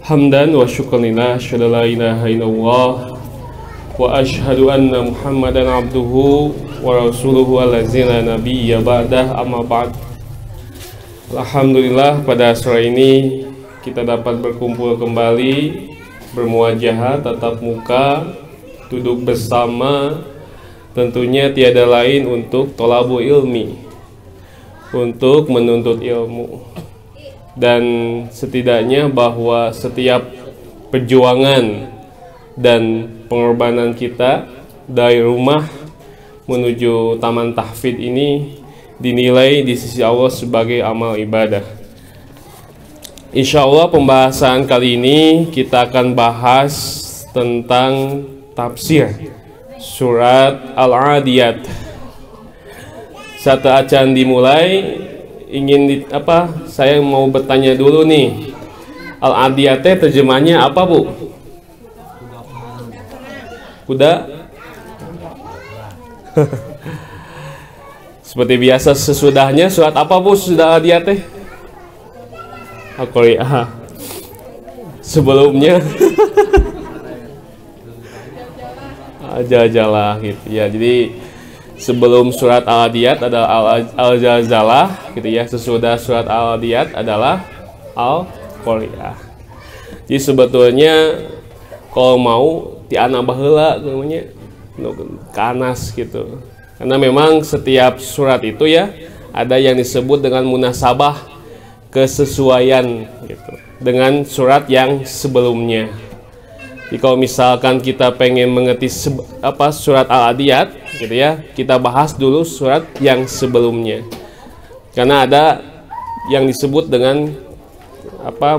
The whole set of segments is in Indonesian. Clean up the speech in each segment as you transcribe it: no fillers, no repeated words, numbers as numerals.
Hamdan wa syukurillah, asyhadu la ilaha illallah wa asyhadu anna Muhammadan abduhu wa rasuluhu allazina nabiyya ba'dah, amma ba'd. Alhamdulillah, pada sore ini kita dapat berkumpul kembali, bermuajahah tatap muka, duduk bersama. Tentunya tiada lain untuk tolabul ilmi, untuk menuntut ilmu. Dan setidaknya bahwa setiap perjuangan dan pengorbanan kita dari rumah menuju taman tahfidz ini dinilai di sisi Allah sebagai amal ibadah. Insya Allah pembahasan kali ini kita akan bahas tentang tafsir surat Al-Adiyat. Saat acan dimulai, saya mau bertanya dulu nih, Al-Adiyat terjemahnya apa, Bu? Kuda? Seperti biasa sesudahnya, surat apa, Bu, sudah Al-Adiyat? Al-Qari'ah. Sebelumnya Al-Zalzalah gitu ya. Jadi sebelum surat Al-Adiyat adalah Al-Zalzalah gitu ya. Sesudah surat Al-Adiyat adalah Al-Qari'ah. Jadi sebetulnya kalau mau tiana baheula namanya kanas gitu. Karena memang setiap surat itu ya ada yang disebut dengan munasabah, kesesuaian gitu dengan surat yang sebelumnya. Jadi kalau misalkan kita pengen mengerti surat Al-Adiyat gitu ya, kita bahas dulu surat yang sebelumnya. Karena ada yang disebut dengan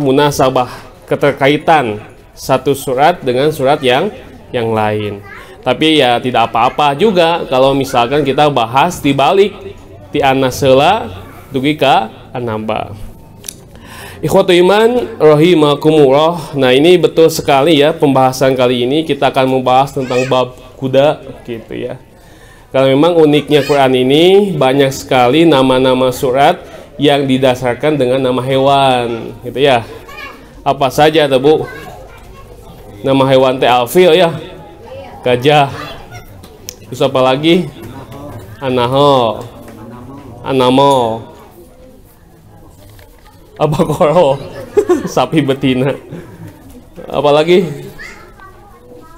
munasabah, keterkaitan satu surat dengan surat yang lain. Tapi ya tidak apa-apa juga kalau misalkan kita bahas dibalik ti anasela dugi ka anamba. Ikhwatu iman rahimakumullah. Nah, ini betul sekali ya, pembahasan kali ini kita akan membahas tentang bab kuda gitu ya. Karena memang uniknya Quran ini banyak sekali nama-nama surat yang didasarkan dengan nama hewan gitu ya. Apa saja tuh, Bu? Nama hewan teh alfil ya. Gajah. Terus apa lagi? Anaho. Anamo. Abakoro. Sapi betina. Apalagi?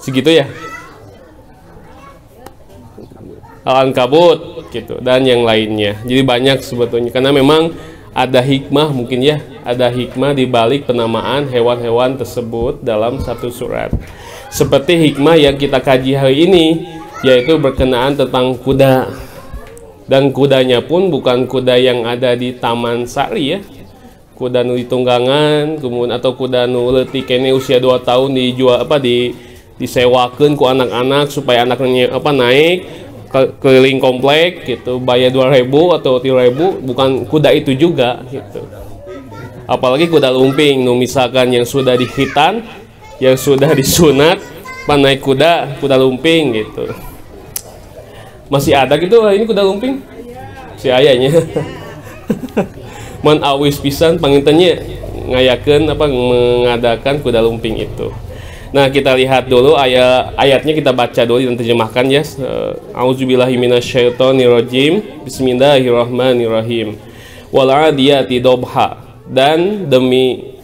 Segitu ya. Al-Ankabut gitu dan yang lainnya. Jadi banyak sebetulnya karena memang ada hikmah mungkin ya, ada hikmah di balik penamaan hewan-hewan tersebut dalam satu surat. Seperti hikmah yang kita kaji hari ini, yaitu berkenaan tentang kuda. Dan kudanya pun bukan kuda yang ada di Taman Sari ya. Kuda nu ditunggangan, kemudian atau kuda nu leutik kene usia 2 tahun dijual disewakeun ku anak-anak supaya anaknya naik keliling komplek gitu, bayar 2.000 atau 3.000, bukan kuda itu juga gitu. Apalagi kuda lumping, misalkan yang sudah dihitan, yang sudah disunat, naik kuda lumping gitu. Masih ada gitu ini kuda lumping? Si ayahnya. Man awis pisan pangintennya ngayakeun mengadakan kuda lumping itu. Nah, kita lihat dulu ayatnya, kita baca dulu dan terjemahkan ya. Auzubillahi minasyaitonirrajim. Bismillahirrahmanirrahim. Wal 'adiyati dobha, dan demi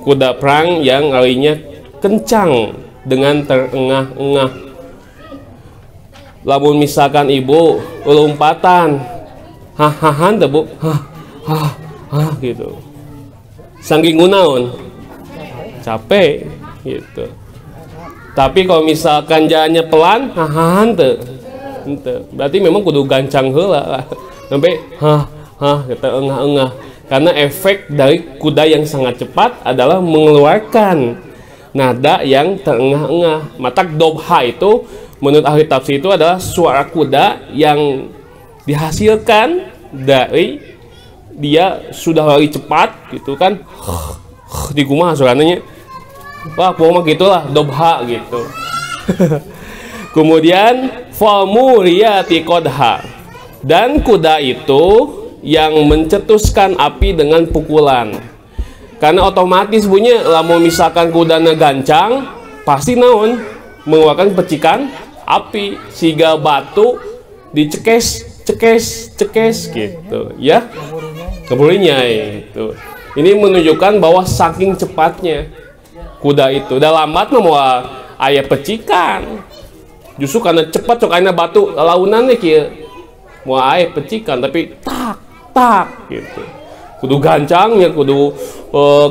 kuda perang yang larinya kencang dengan terengah-engah. Lamun misalkan ibu lompatan, hahahan teh, Bu. Gitu. Saking gunaon? Capek gitu. Tapi kalau misalkan jalannya pelan, henteu. Berarti memang kudu gancang heula sampai kita engah-engah. Karena efek dari kuda yang sangat cepat adalah mengeluarkan nada yang terengah-engah. Matak dobha itu menurut ahli tafsir itu adalah suara kuda yang dihasilkan dari dia sudah lari cepat gitu kan. Di kumaha suaranya? Wah, pokoknya gitulah, dobha gitu. Kemudian famuriyati qadha, dan kuda itu yang mencetuskan api dengan pukulan. Karena otomatis bunyi lamun misalkan kudana gancang pasti naon mengeluarkan percikan api sehingga batu cekes gitu ya, keburinya itu. Ini menunjukkan bahwa saking cepatnya kuda itu, udah lambat mau ayah percikan, justru karena cepat sok aina batu launan nih kia mau ayah percikan, tapi tak gitu, kudu gancangnya kudu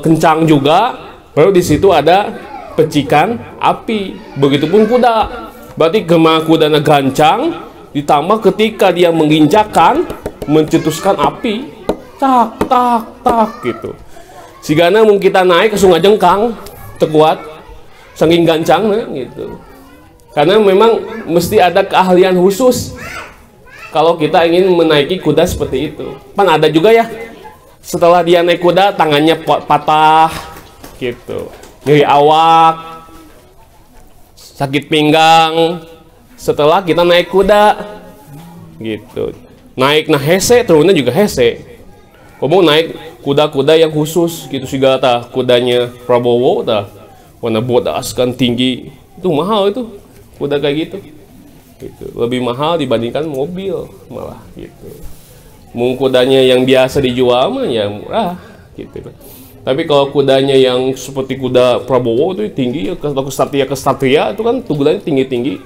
kencang juga, baru di situ ada percikan api. Begitupun kuda, berarti gema kudana gancang ditambah ketika dia menginjakan mencetuskan api tak gitu. Sigana mungkin kita naik ke sungai jengkang terkuat saking gancangnya gitu. Karena memang mesti ada keahlian khusus kalau kita ingin menaiki kuda seperti itu. Kan ada juga ya, setelah dia naik kuda tangannya patah gitu, nyeri awak, sakit pinggang setelah kita naik kuda gitu. Naik nah hese, turunnya juga hese. Kamu naik kuda-kuda yang khusus gitu, segala tah kudanya Prabowo tah warna bodas kan tinggi, itu mahal itu kuda kayak gitu. Lebih mahal dibandingkan mobil malah gitu. Mungkin kudanya yang biasa dijual mah ya murah gitu. Tapi kalau kudanya yang seperti kuda Prabowo itu tinggi, kalau kesatria itu kan tugulanya tinggi-tinggi.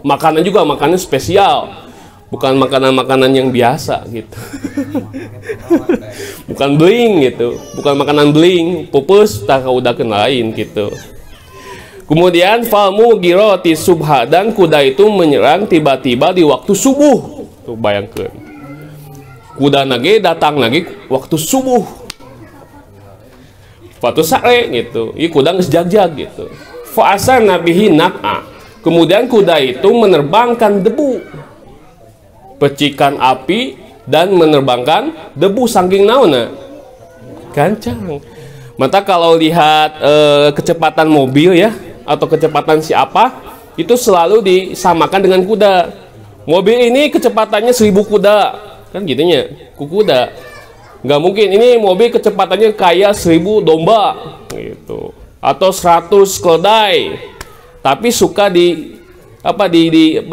Makanan juga makanan spesial, bukan makanan-makanan yang biasa gitu. Bukan bling gitu, bukan makanan bling, pupus tak kaudakeun lain gitu. Kemudian falmu giroti subha, dan kuda itu menyerang tiba-tiba di waktu subuh. Tuh bayangkan, kuda nage datang lagi waktu subuh, waktu sare gitu. Ini kuda ngesjag-jag gitu. Fa'asa nabihi nak'a, kemudian kuda itu menerbangkan debu, percikan api, dan menerbangkan debu saking naona gancang. Maka kalau lihat kecepatan mobil ya, atau kecepatan siapa, itu selalu disamakan dengan kuda. Mobil ini kecepatannya 1000 kuda, kan gitunya, kuda. Nggak mungkin ini mobil kecepatannya kayak 1000 domba gitu, atau 100 keledai. Tapi suka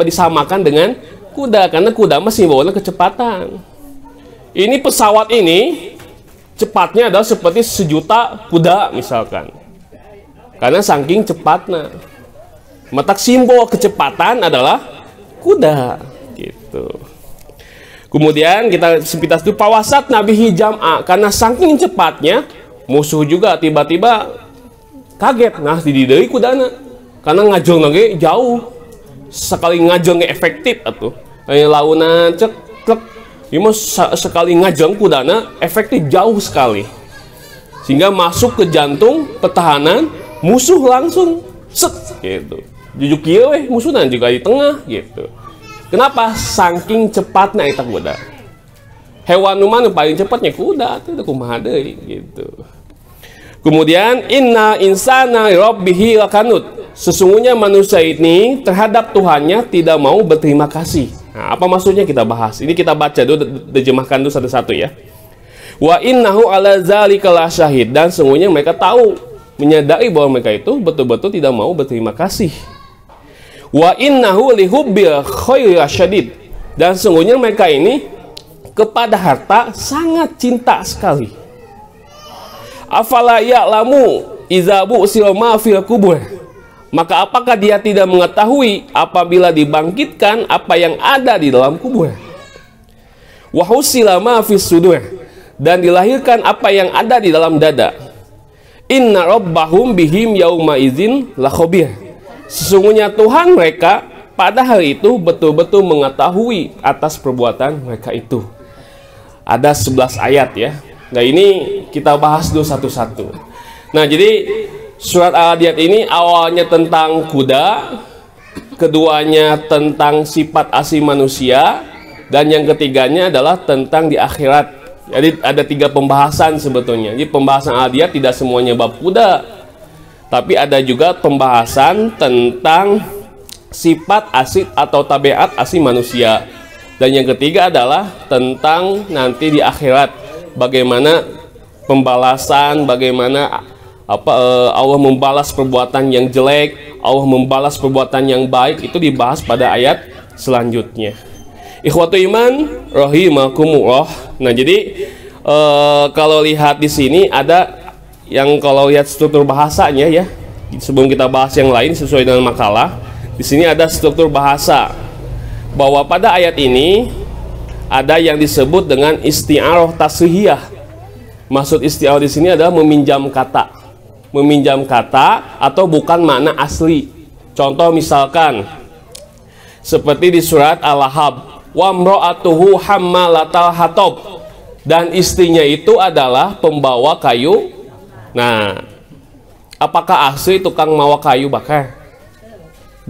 disamakan dengan kuda, karena kuda masih bawa kecepatan. Ini pesawat ini cepatnya adalah seperti 1.000.000 kuda misalkan, karena saking cepatnya. Mata simbol kecepatan adalah kuda gitu. Kemudian kita sepitas itu pawasat nabi hijam'a, karena saking cepatnya musuh juga tiba-tiba kaget. Nah didideui kudana, karena ngajeng lagi jauh, sekali ngajeng efektif atuh. Launan cek sekali ngajeng kudana efektif jauh sekali, sehingga masuk ke jantung pertahanan musuh langsung set gitu. Jujuk kieu weh musuhna juga di tengah gitu. Kenapa? Saking cepatnya eta kuda. Hewan mana paling cepatnya kuda, itu kumaha deui gitu. Kemudian inna insana rabbihi lakanut, sesungguhnya manusia ini terhadap Tuhannya tidak mau berterima kasih. Nah, apa maksudnya kita bahas. Ini kita baca dulu, terjemahkan dulu satu-satu ya. Wa innahu ala zalika lasyahid, dan sesungguhnya mereka tahu, menyadari bahwa mereka itu betul-betul tidak mau berterima kasih. Wa innahu lihubbil khairi syadid, dan sesungguhnya mereka ini kepada harta sangat cinta sekali. Afala ya'lamu idza bu'sira ma fil kubur, maka apakah dia tidak mengetahui apabila dibangkitkan apa yang ada di dalam kubur. Wa husila ma fis sudur, dan dilahirkan apa yang ada di dalam dada. Inna rabbahum bihim yauma idzin lakhabir, sesungguhnya Tuhan mereka pada hari itu betul-betul mengetahui atas perbuatan mereka itu. Ada 11 ayat ya. Nah ini kita bahas dulu satu-satu. Nah jadi surat Al-Adiyat ini awalnya tentang kuda, keduanya tentang sifat asli manusia, dan yang ketiganya adalah tentang di akhirat. Jadi ada 3 pembahasan sebetulnya. Jadi pembahasan Al-Adiyat tidak semuanya bab kuda, tapi ada juga pembahasan tentang sifat asli atau tabiat asli manusia. Dan yang ketiga adalah tentang nanti di akhirat, bagaimana pembalasan, bagaimana Allah membalas perbuatan yang jelek, Allah membalas perbuatan yang baik, itu dibahas pada ayat selanjutnya. Ikhwatu iman rahimakumullah. Nah, jadi kalau lihat di sini ada yang, kalau lihat struktur bahasanya ya, sebelum kita bahas yang lain sesuai dengan makalah, di sini ada struktur bahasa bahwa pada ayat ini ada yang disebut dengan isti'arah tasrihiyah. Maksud isti'arah di sini adalah meminjam kata. Meminjam kata atau bukan makna asli. Contoh misalkan seperti di surat Al-Lahab, wa mra'atuhu hammalatal hatab, dan istrinya itu adalah pembawa kayu. Nah, apakah asli tukang mawa kayu bakar?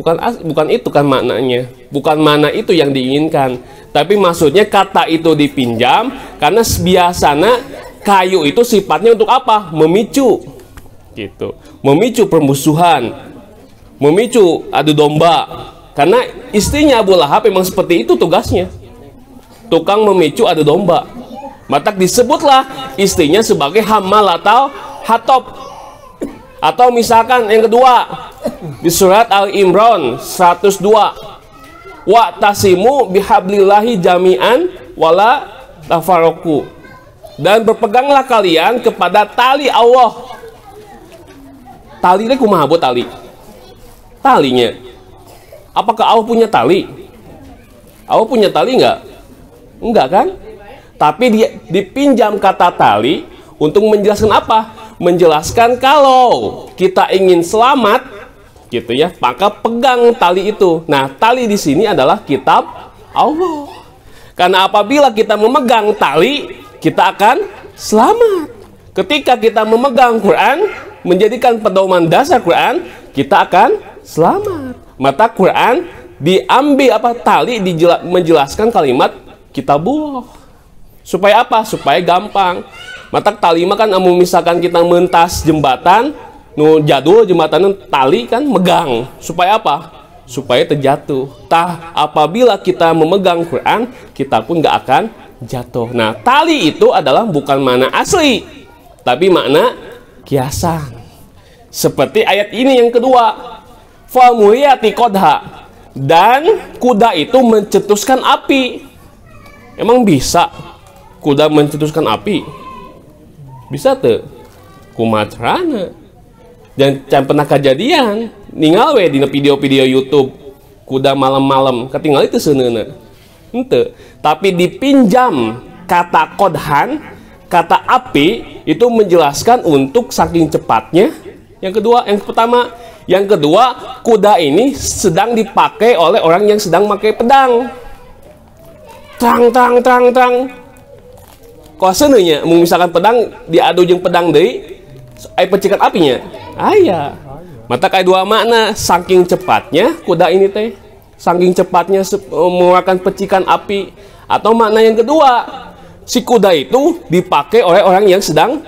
Bukan itu kan maknanya. Bukan makna itu yang diinginkan. Tapi maksudnya kata itu dipinjam karena biasanya kayu itu sifatnya untuk apa? Memicu. Gitu. Memicu permusuhan, memicu adu domba. Karena istrinya Abu Lahab memang seperti itu tugasnya, tukang memicu adu domba. Maka disebutlah istrinya sebagai hammalatal hatab. Atau misalkan yang kedua di surat Al-Imran 102, wa tasimu bihablillahi jami'an wala tafarraqu, dan berpeganglah kalian kepada tali Allah. Tali ini kumaha bu tali? Talinya. Apakah Allah punya tali? Allah punya tali enggak? Enggak kan? Tapi dia dipinjam kata tali untuk menjelaskan apa? Menjelaskan kalau kita ingin selamat, gitu ya, maka pegang tali itu. Nah, tali di sini adalah kitab Allah. Karena apabila kita memegang tali, kita akan selamat. Ketika kita memegang Quran, menjadikan pedoman dasar Quran, kita akan selamat. Mata Quran diambil tali menjelaskan kalimat kitabullah. Supaya apa? Supaya gampang. Mata tali mah kan misalkan kita mentas jembatan, nu jadul jembatan tali kan megang. Supaya apa? Supaya terjatuh. Apabila kita memegang Quran, kita pun nggak akan jatuh. Nah, tali itu adalah bukan makna asli, tapi makna kiasan. Seperti ayat ini yang kedua, famuriyati qodha, dan kuda itu mencetuskan api. Emang bisa kuda mencetuskan api? Bisa tuh? Kumacarana? Dan pernah kejadian ningal we di video-video YouTube kuda malam-malam ketinggal itu seuneuna. Henteu. Tapi dipinjam kata qodhan, kata api, itu menjelaskan untuk saking cepatnya. Yang pertama, yang kedua, kuda ini sedang dipakai oleh orang yang sedang pakai pedang. Trang. Kok senenya, misalkan pedang diadu jeung pedang deui, percikan apinya. Aya. Mata kayak dua makna, saking cepatnya kuda ini teh, saking cepatnya mengeluarkan percikan api. Atau makna yang kedua, si kuda itu dipakai oleh orang yang sedang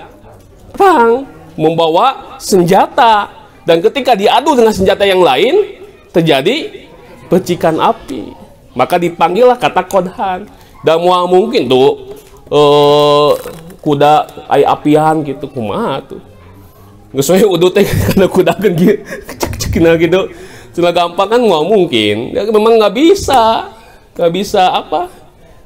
perang, membawa senjata, dan ketika diadu dengan senjata yang lain terjadi percikan api, maka dipanggillah kata qodhan. Dan mungkin tuh kuda ay apian gitu kumaha tuh geus we udu teh kana kuda kan cek-cekina gitu sudah gampang kan mungkin ya, memang nggak bisa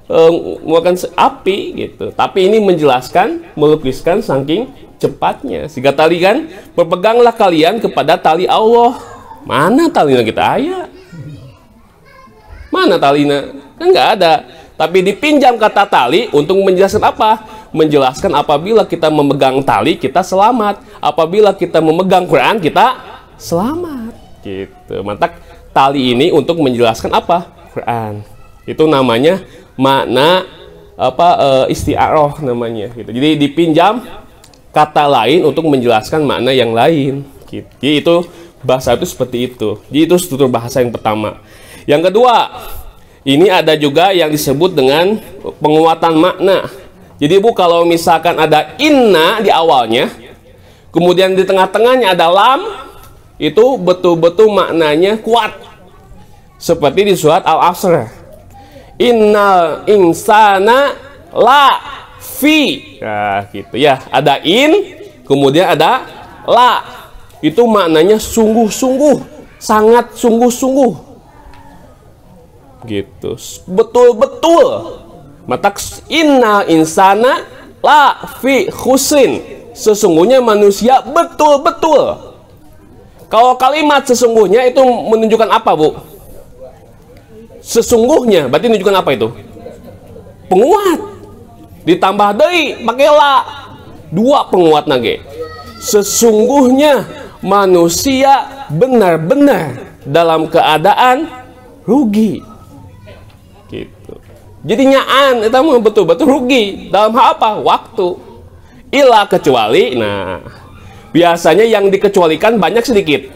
mengeluarkan api gitu. Tapi ini menjelaskan, melukiskan saking cepatnya. Sehingga tali kan, berpeganglah kalian kepada tali Allah. Mana talinya kita aya? Mana talinya? Kan nggak ada. Tapi dipinjam kata tali untuk menjelaskan apa? Menjelaskan apabila kita memegang tali, kita selamat. Apabila kita memegang Quran, kita selamat. Gitu. Mantap. Tali ini untuk menjelaskan apa? Quran. Itu namanya makna isti'arah namanya. Gitu. Jadi dipinjam kata lain untuk menjelaskan makna yang lain. Gitu. Jadi itu bahasa itu seperti itu. Jadi itu struktur bahasa yang pertama. Yang kedua, ini ada juga yang disebut dengan penguatan makna. Jadi Bu, kalau misalkan ada inna di awalnya, kemudian di tengah-tengahnya ada lam, itu betul-betul maknanya kuat. Seperti di surat Al-Asr. Innal insana la fi. Nah, gitu ya. Ada in, kemudian ada la. Itu maknanya sungguh-sungguh, sangat sungguh-sungguh. Gitu. Betul-betul. Mata inna insana la fi khusrin. Sesungguhnya manusia betul-betul. Kalau kalimat sesungguhnya itu menunjukkan apa, Bu? Sesungguhnya berarti menunjukkan apa itu? Penguat. Ditambah deui pakai la. Dua penguat nage. Sesungguhnya manusia benar-benar dalam keadaan rugi. Gitu. Jadi nyaan itu mah betul-betul rugi. Dalam hal apa? Waktu. Ila kecuali. Nah, biasanya yang dikecualikan banyak sedikit.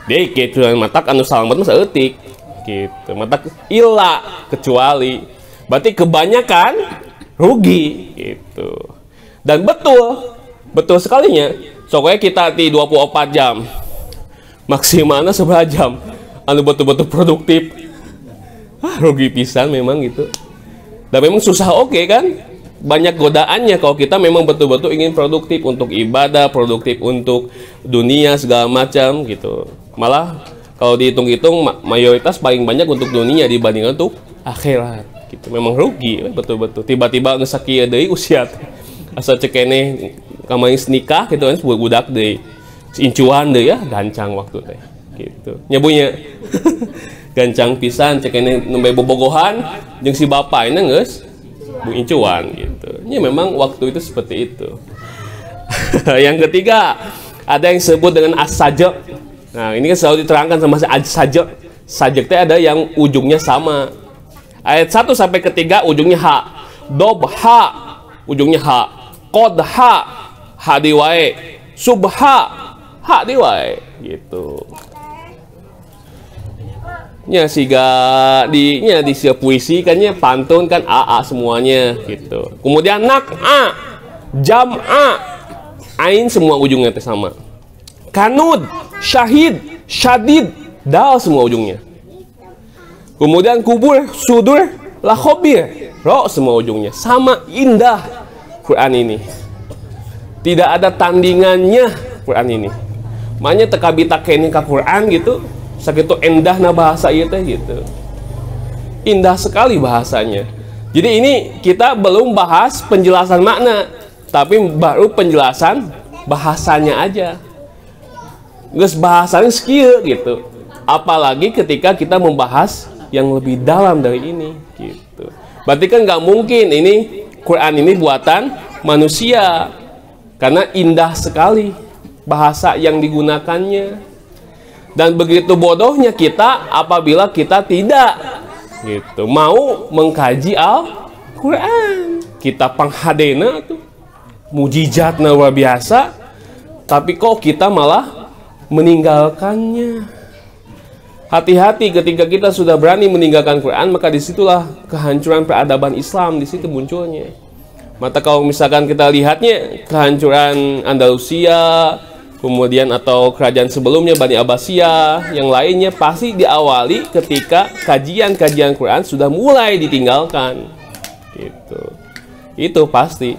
Dikit matak anu salamet mah saeutik gitu. Matak ila kecuali. Berarti kebanyakan rugi gitu. Dan betul sekalinya. Soalnya kita di 24 jam. Maksimalnya 11 jam. Anu betul-betul produktif. Rugi pisan memang gitu. Dan memang susah kan? Banyak godaannya kalau kita memang betul-betul ingin produktif untuk ibadah, produktif untuk dunia segala macam gitu. Malah kalau dihitung-hitung mayoritas paling banyak untuk dunia dibandingkan untuk akhirat gitu. Memang rugi betul-betul. Tiba-tiba ngesakieu deui usia asa cekene kamari nikah gitu kan budak deui. Incuan deui ya gancang waktu teh gitu. Nyabunya gancang pisan cekene nembe bobogohan jeung si bapak ini geus incuan gitu. Ya memang waktu itu seperti itu. Yang ketiga ada yang disebut dengan as-sajaq. Nah, ini kan selalu diterangkan sama sajaq. Sajaq itu ada yang ujungnya sama. Ayat 1 sampai ke 3 ujungnya ha. Dob ha ujungnya ha. Qod ha diwae. Subha ha diwae gitu. Nya siga di puisi kannya pantun kan aa semuanya gitu. Kemudian nak a, jam a, ain semua ujungnya sama. Kanud, syahid, syadid, dal semua ujungnya. Kemudian kubur, sudur, lahobir, ro semua ujungnya. Sama indah Quran ini. Tidak ada tandingannya Quran ini. Makanya tekabita kene ka Quran gitu. Sakitu endahna bahasa ieu teh gitu. Indah sekali bahasanya. Jadi ini kita belum bahas penjelasan makna, tapi baru penjelasan bahasanya aja. Geus bahasanya skill gitu. Apalagi ketika kita membahas yang lebih dalam dari ini gitu. Berarti kan nggak mungkin ini Quran ini buatan manusia. Karena indah sekali bahasa yang digunakannya. Dan begitu bodohnya kita apabila kita tidak gitu mau mengkaji Al-Quran. Kita panghadena tuh mujizatna luar biasa, tapi kok kita malah meninggalkannya. Hati-hati ketika kita sudah berani meninggalkan Quran, maka disitulah kehancuran peradaban Islam di situ munculnya. Maka kalau misalkan kita lihatnya kehancuran Andalusia, kemudian atau kerajaan sebelumnya Bani Abbasiyah, yang lainnya pasti diawali ketika kajian-kajian Quran sudah mulai ditinggalkan. Gitu. Itu pasti.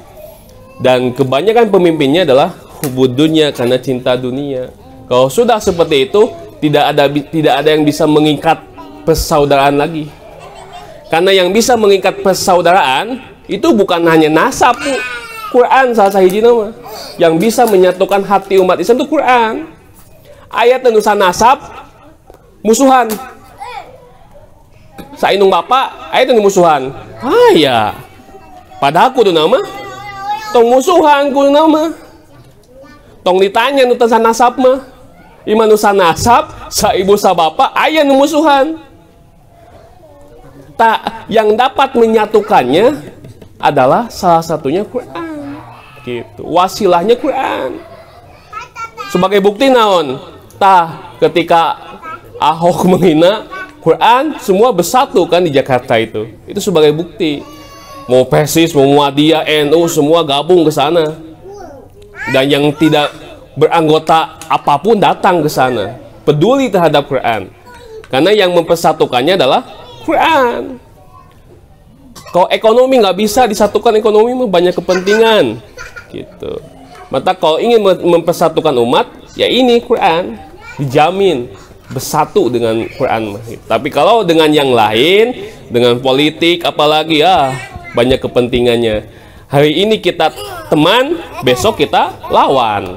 Dan kebanyakan pemimpinnya adalah hubud dunya, karena cinta dunia. Kalau sudah seperti itu, tidak ada yang bisa mengikat persaudaraan lagi. Karena yang bisa mengikat persaudaraan itu bukan hanya nasab, Quran salah sahiji nama. Yang bisa menyatukan hati umat Islam itu Quran. Ayat tenusan nasab musuhan. Sainung bapak, ayat tenusan musuhan. Ya. Padahal kudu nama tong musuhan kudu nama. Tong ditanya nutusan nasab mah. Iman nusan nasab, sa ibu sa bapak, ayat nu musuhan. Tak yang dapat menyatukannya adalah salah satunya Quran. Gitu. Wasilahnya Quran. Sebagai bukti naon? Tah ketika Ahok menghina Quran, semua bersatu kan di Jakarta itu. Itu sebagai bukti. Mau Persis, mau Muhammadiyah, NU semua gabung ke sana. Dan yang tidak beranggota apapun datang ke sana, peduli terhadap Quran. Karena yang mempersatukannya adalah Quran. Kalau ekonomi nggak bisa disatukan, ekonomi mah banyak kepentingan gitu. Maka kalau ingin mempersatukan umat, ya ini Quran dijamin bersatu dengan Quran. Tapi kalau dengan yang lain, dengan politik apalagi ya banyak kepentingannya. Hari ini kita teman, besok kita lawan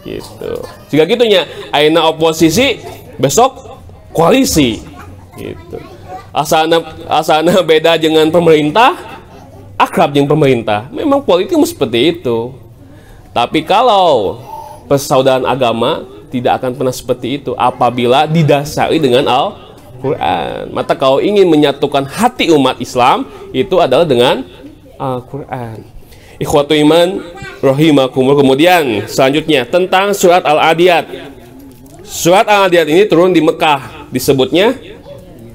gitu. Jika gitunya, ayeuna oposisi, besok koalisi gitu. Asana beda dengan pemerintah, akrab dengan pemerintah. Memang politik seperti itu. Tapi kalau persaudaraan agama tidak akan pernah seperti itu apabila didasari dengan Al-Quran. Maka kalau ingin menyatukan hati umat Islam, itu adalah dengan Al-Quran. Ikhwatu iman rahimakumullah. Kemudian selanjutnya tentang surat Al-Adiyat. Surat Al-Adiyat ini turun di Mekah, disebutnya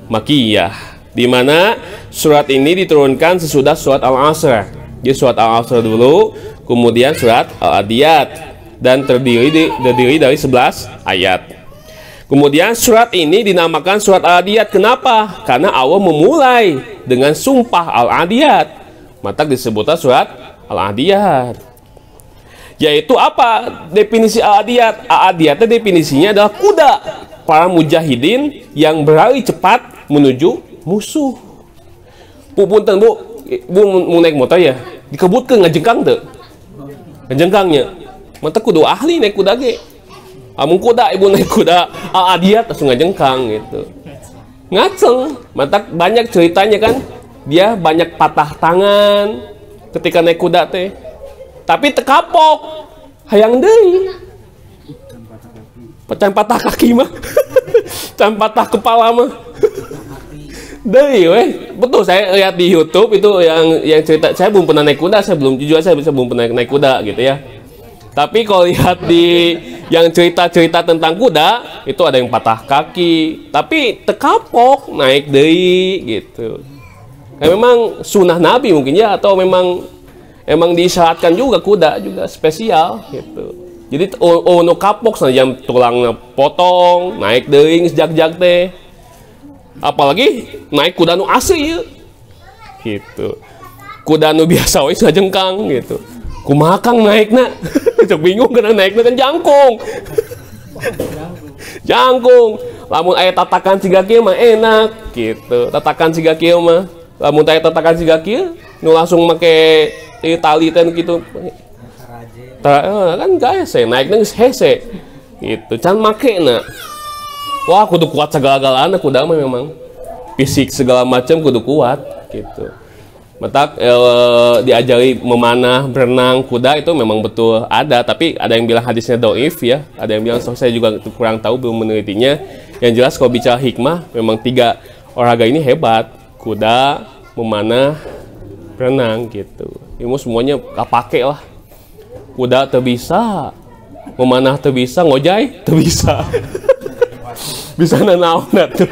Makkiyah, di mana surat ini diturunkan sesudah surat Al-Asr. Jadi surat Al-Asr dulu, kemudian surat Al-Adiyat, dan terdiri dari 11 ayat. Kemudian surat ini dinamakan surat Al-Adiyat. Kenapa? Karena Allah memulai dengan sumpah Al-Adiyat, maka disebutlah surat Al-Adiyat. Yaitu apa definisi Al-Adiyat? Al-Adiyat definisinya adalah kuda para mujahidin yang berlari cepat menuju musuh. Punten bu mau naik motor ya, dikebutkeun ngajengkang teu? Ngajengkangnya. Mata kudu ahli naik kuda ge. Amun kuda ibu naik kuda Al-Adiyat langsung ngajengkang gitu. Ngaceng. Mata banyak ceritanya kan. Dia banyak patah tangan ketika naik kuda teh. Tapi tekapok hayang deui. Can patah kaki mah. Can patah kepala mah. Deui weh. Betul, saya lihat di YouTube itu yang cerita. Saya belum pernah naik kuda, saya belum pernah naik kuda gitu ya. Tapi kalau lihat di yang cerita-cerita tentang kuda, itu ada yang patah kaki, tapi tekapok naik deui gitu. Memang sunnah Nabi mungkin ya, atau memang disyaratkan juga kuda juga spesial gitu. Jadi ono kapok saja tulangnya potong, naik deui sejak-jak teh. Apalagi naik kuda nu asli ya. Gitu. Kuda nu biasa we ngajengkang gitu. Kumaha kang naikna? Cek bingung kana naikna kan jangkung. Jangkung. Lamun aya tatakan siga kieu mah enak gitu. Tatakan siga kieu mah. Lamun aya tatakan siga kieu nu langsung make tali teh kitu. Kan gak hese, naikna geus hese. Gitu. Can makena. Wah, kudu kuat segala-galana kuda mah memang. Fisik segala macam kudu kuat gitu. Matak diajari memanah, berenang, kuda itu memang betul ada, tapi ada yang bilang hadisnya doif ya, ada yang bilang, saya juga kurang tahu, belum menelitinya. Yang jelas kalau bicara hikmah, memang 3 olahraga ini hebat, kuda, memanah, berenang gitu. Ilmu semuanya kapake lah. Kuda teu bisa, memanah teu bisa, ngojay teu bisa. Bisa nanaon atuh.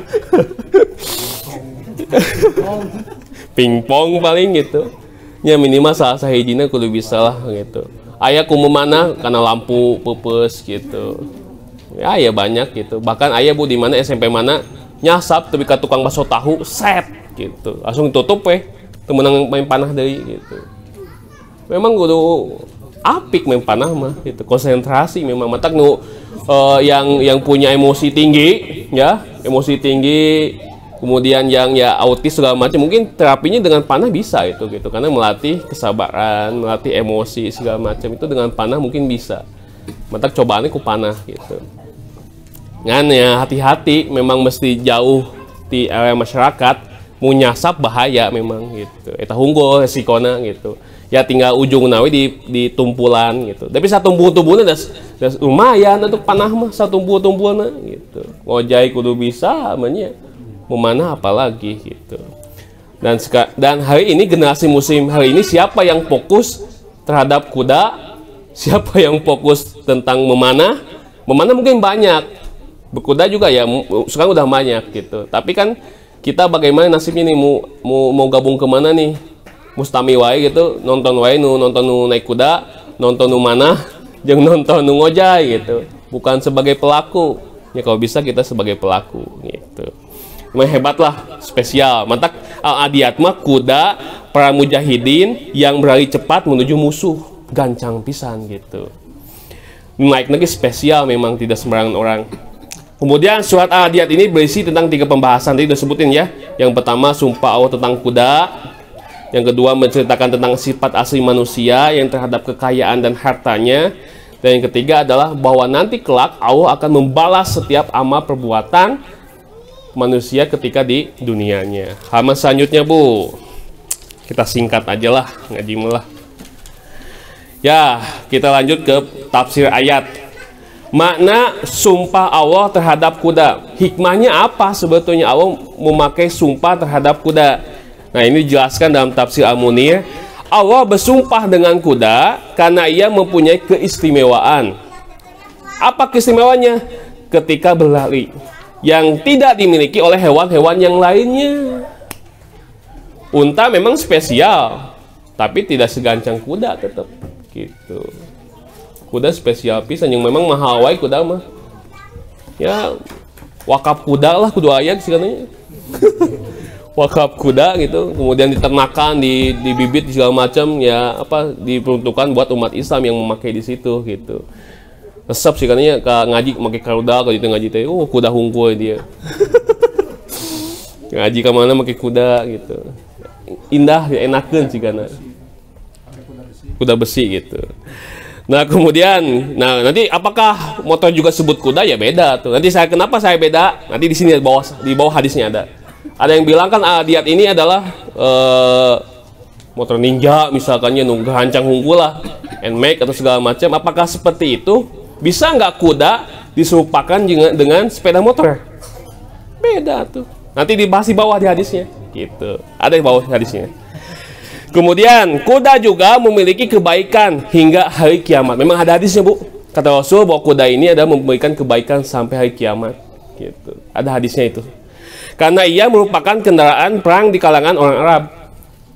Pingpong paling gitu. Ya minimal salah sahijina kudu bisa lah gitu. Aya kumu mana karena lampu peupeus gitu. Ya aya banyak gitu. Bahkan aya bu di mana SMP mana nyasap tapi ka tukang bakso tahu set gitu. Langsung tutup teu meunang main panah deui gitu. Memang kudu apik main panah mah gitu. Konsentrasi memang matak nu yang punya emosi tinggi ya, emosi tinggi. Kemudian yang ya autis segala macam, mungkin terapinya dengan panah bisa itu gitu, karena melatih kesabaran, melatih emosi segala macam itu dengan panah mungkin bisa. Mantap cobaannya ku panah gitu. Ngan ya hati-hati, memang mesti jauh di area masyarakat, mau nyasap bahaya memang gitu. Eta hunggul resikona gitu. Ya tinggal ujung nawi di tumpulan gitu. Tapi satu tumpulan das lumayan untuk panah mah satu tumpulan gitu. Ngojai kudu bisa namanya. Memanah apalagi gitu. Dan hari ini generasi muslim hari ini siapa yang fokus terhadap kuda, siapa yang fokus tentang memanah? Memanah mungkin banyak, berkuda juga ya sekarang udah banyak gitu. Tapi kan kita bagaimana nasibnya nih, mau gabung kemana nih? Mustami wae gitu, nonton wae nonton naik kuda, nonton manah, jeung nonton ngojay gitu. Bukan sebagai pelaku. Ya kalau bisa kita sebagai pelaku gitu. hebat lah, spesial. Mantak al-adiyat mah kuda para mujahidin yang berlari cepat menuju musuh, gancang pisan gitu. Naik lagi spesial, memang tidak sembarangan orang. Kemudian surat al-adiyat ini berisi tentang 3 pembahasan, tadi udah sebutin ya. Yang pertama sumpah Allah tentang kuda. Yang kedua menceritakan tentang sifat asli manusia yang terhadap kekayaan dan hartanya. Dan yang ketiga adalah bahwa nanti kelak Allah akan membalas setiap amal perbuatan manusia ketika di dunianya. Halaman selanjutnya Bu, kita singkat aja lah, ngaji malah. Ya, kita lanjut ke tafsir ayat. Makna sumpah Allah terhadap kuda. Hikmahnya apa sebetulnya Allah memakai sumpah terhadap kuda? Nah, ini dijelaskan dalam tafsir Al-Munir. Allah bersumpah dengan kuda karena ia mempunyai keistimewaan. Apa keistimewaannya? Ketika berlari, yang tidak dimiliki oleh hewan-hewan yang lainnya. Unta memang spesial, tapi tidak segancang kuda tetap gitu. Kuda spesial pisan yang memang mahal wae kuda mah. Ya, wakaf kuda lah kudu aya sebenarnya. Wakaf kuda gitu, kemudian diternakan, dibibit segala macam ya, apa diperuntukkan buat umat Islam yang memakai di situ gitu. Resep sih katanya ke ngaji pakai karuda kalau itu ngaji teh, kuda hungkul dia. Ngaji ke mana pakai kuda gitu. Indah ya, enakeun sih karena kuda besi gitu. Nah, kemudian nanti apakah motor juga sebut kuda? Ya beda tuh. Nanti kenapa saya beda? Nanti di sini di bawah hadisnya ada. Ada yang bilang kan al-adiyat ini adalah motor ninja misalkannya, nunggu hancang hungkul lah, NMAX atau segala macam. Apakah seperti itu? Bisa nggak kuda diserupakan dengan sepeda motor? Beda tuh. Nanti dibahas di bawah di hadisnya. Gitu. Ada di bawah hadisnya. Kemudian kuda juga memiliki kebaikan hingga hari kiamat. Memang ada hadisnya Bu. Kata Rasul bahwa kuda ini adalah memberikan kebaikan sampai hari kiamat. Gitu. Ada hadisnya itu. Karena ia merupakan kendaraan perang di kalangan orang Arab.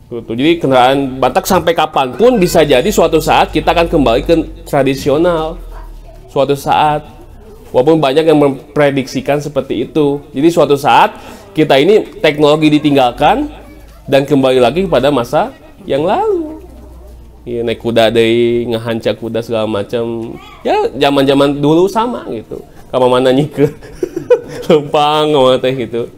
Jadi kendaraan Batak sampai kapanpun bisa jadi suatu saat kita akan kembali ke tradisional. Suatu saat. Walaupun banyak yang memprediksikan seperti itu. Jadi suatu saat kita ini teknologi ditinggalkan dan kembali lagi pada masa yang lalu. Ya, naik kuda deh, ngehancak kuda segala macam. Ya zaman-zaman dulu sama gitu. Kamu mana ke Lempang teh gitu.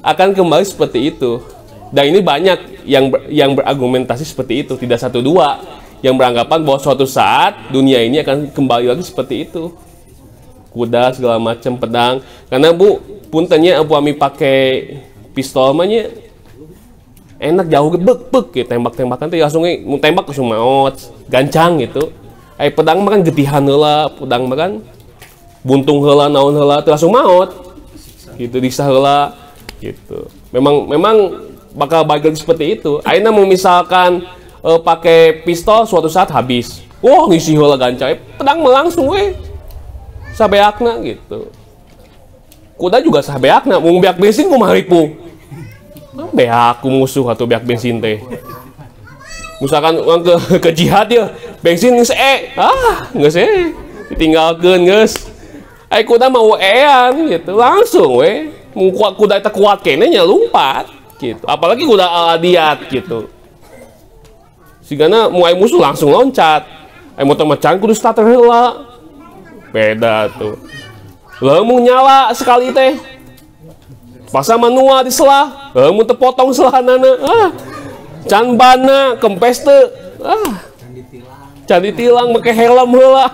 Akan kembali seperti itu. Dan ini banyak yang berargumentasi seperti itu, tidak satu dua yang beranggapan bahwa suatu saat dunia ini akan kembali lagi seperti itu. Kuda segala macam, pedang. Karena Bu, puntennya Abu Ami pakai pistol namanya enak jauh gebek gitu, tembak-tembakan tuh langsung mau tembak langsung maot, gancang gitu. Pedang mah kan getihan heula, pedang mah kan buntung heula, naon heula tuh langsung maot. Gitu disah heula. Gitu. Memang bakal balik seperti itu. Aina mau misalkan pakai pistol suatu saat habis. Wah, ngisi heula gancang. Pedang langsung sabeakna gitu. Kuda juga sabeakna, mau beak bensin kumaha ripuh. Beak ku musuh atau beak bensin teh. Misalkan orang ke jihad ya, bensin geus geus ditinggalkeun geus. Kuda mau gitu, langsung kuda itu kuat kene nya lompat gitu. Apalagi kuda al-adiyat gitu. Sigana mulai musuh langsung loncat. Motor macan kudu starter heula. Beda tuh. Lemu nyala sekali teh. Pasang manual di selah. Lemu terpotong selahanana. Can bana kempes teu. Can ditilang make helm heula.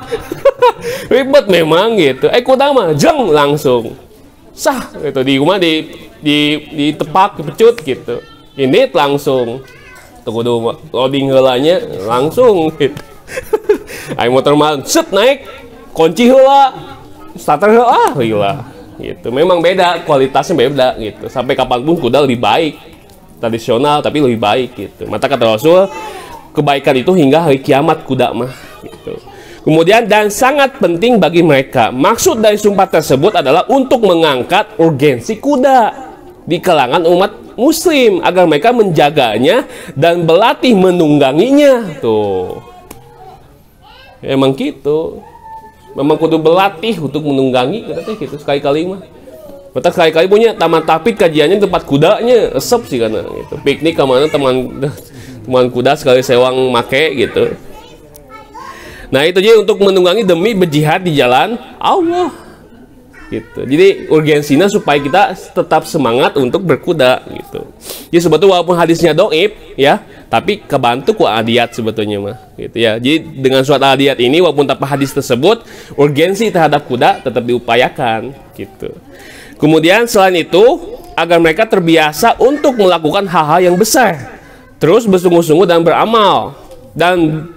Ribet memang gitu. Kuda mah jeng langsung. Sah gitu di rumah ditepak dipecut gitu. Ini langsung tuh loading heulanya langsung gitu. Motor mah set naik kunci heula starter heula heula gitu. Memang beda, kualitasnya beda gitu. Sampai kapanpun kuda lebih baik, tradisional tapi lebih baik gitu. Maka kata Rasul kebaikan itu hingga hari kiamat kuda mah gitu. Kemudian dan sangat penting bagi mereka. Maksud dari sumpah tersebut adalah untuk mengangkat urgensi kuda di kalangan umat muslim agar mereka menjaganya dan berlatih menungganginya. Tuh. Emang gitu. Memang kudu berlatih untuk menunggangi gitu sekali-kali mah. Kita kali-kali punya taman tapit kajiannya tempat kudanya, esep sih karena gitu. Piknik kemana teman kuda sekali sewang make gitu. Nah itu aja untuk menunggangi demi berjihad di jalan Allah gitu. Jadi urgensinya supaya kita tetap semangat untuk berkuda gitu. Jadi sebetulnya walaupun hadisnya doib ya, tapi kebantu ku adiyat sebetulnya mah gitu ya. Jadi dengan surat adiyat ini walaupun tanpa hadis tersebut, urgensi terhadap kuda tetap diupayakan gitu. Kemudian selain itu agar mereka terbiasa untuk melakukan hal-hal yang besar, terus bersungguh-sungguh dan beramal. Dan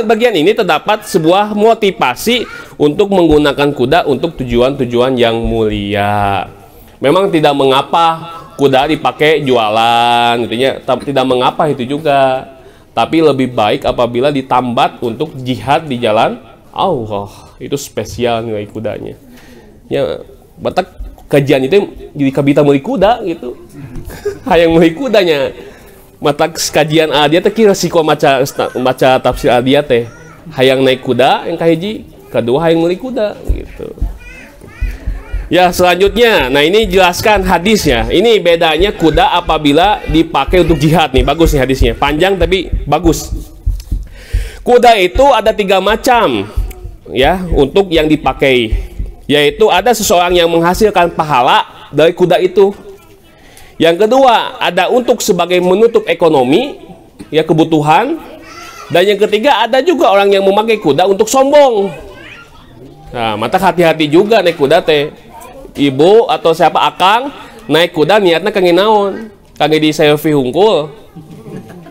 bagian ini terdapat sebuah motivasi untuk menggunakan kuda untuk tujuan-tujuan yang mulia. Memang tidak mengapa kuda dipakai jualan gitu ya, tidak mengapa itu juga. Tapi lebih baik apabila ditambat untuk jihad di jalan Allah. Itu spesial nilai kudanya. Ya, batak kajian itu jadi kabita meuli kuda gitu. Hayang meuli kudanya. Mata kajian adiyat teh resiko maca tafsir adiyat teh hayang naik kuda yang kahiji, kedua hayang meuli kuda gitu. Ya selanjutnya, nah ini jelaskan hadisnya. Ini bedanya kuda apabila dipakai untuk jihad nih, bagus nih hadisnya, panjang tapi bagus. Kuda itu ada 3 macam ya untuk yang dipakai, yaitu ada seseorang yang menghasilkan pahala dari kuda itu. Yang kedua, ada untuk sebagai menutup ekonomi, ya kebutuhan. Dan yang ketiga, ada juga orang yang memakai kuda untuk sombong. Nah, mata hati-hati juga naik kuda teh. Ibu atau siapa akang naik kuda niatnya kangge naon? Kangge di selfie hungkul,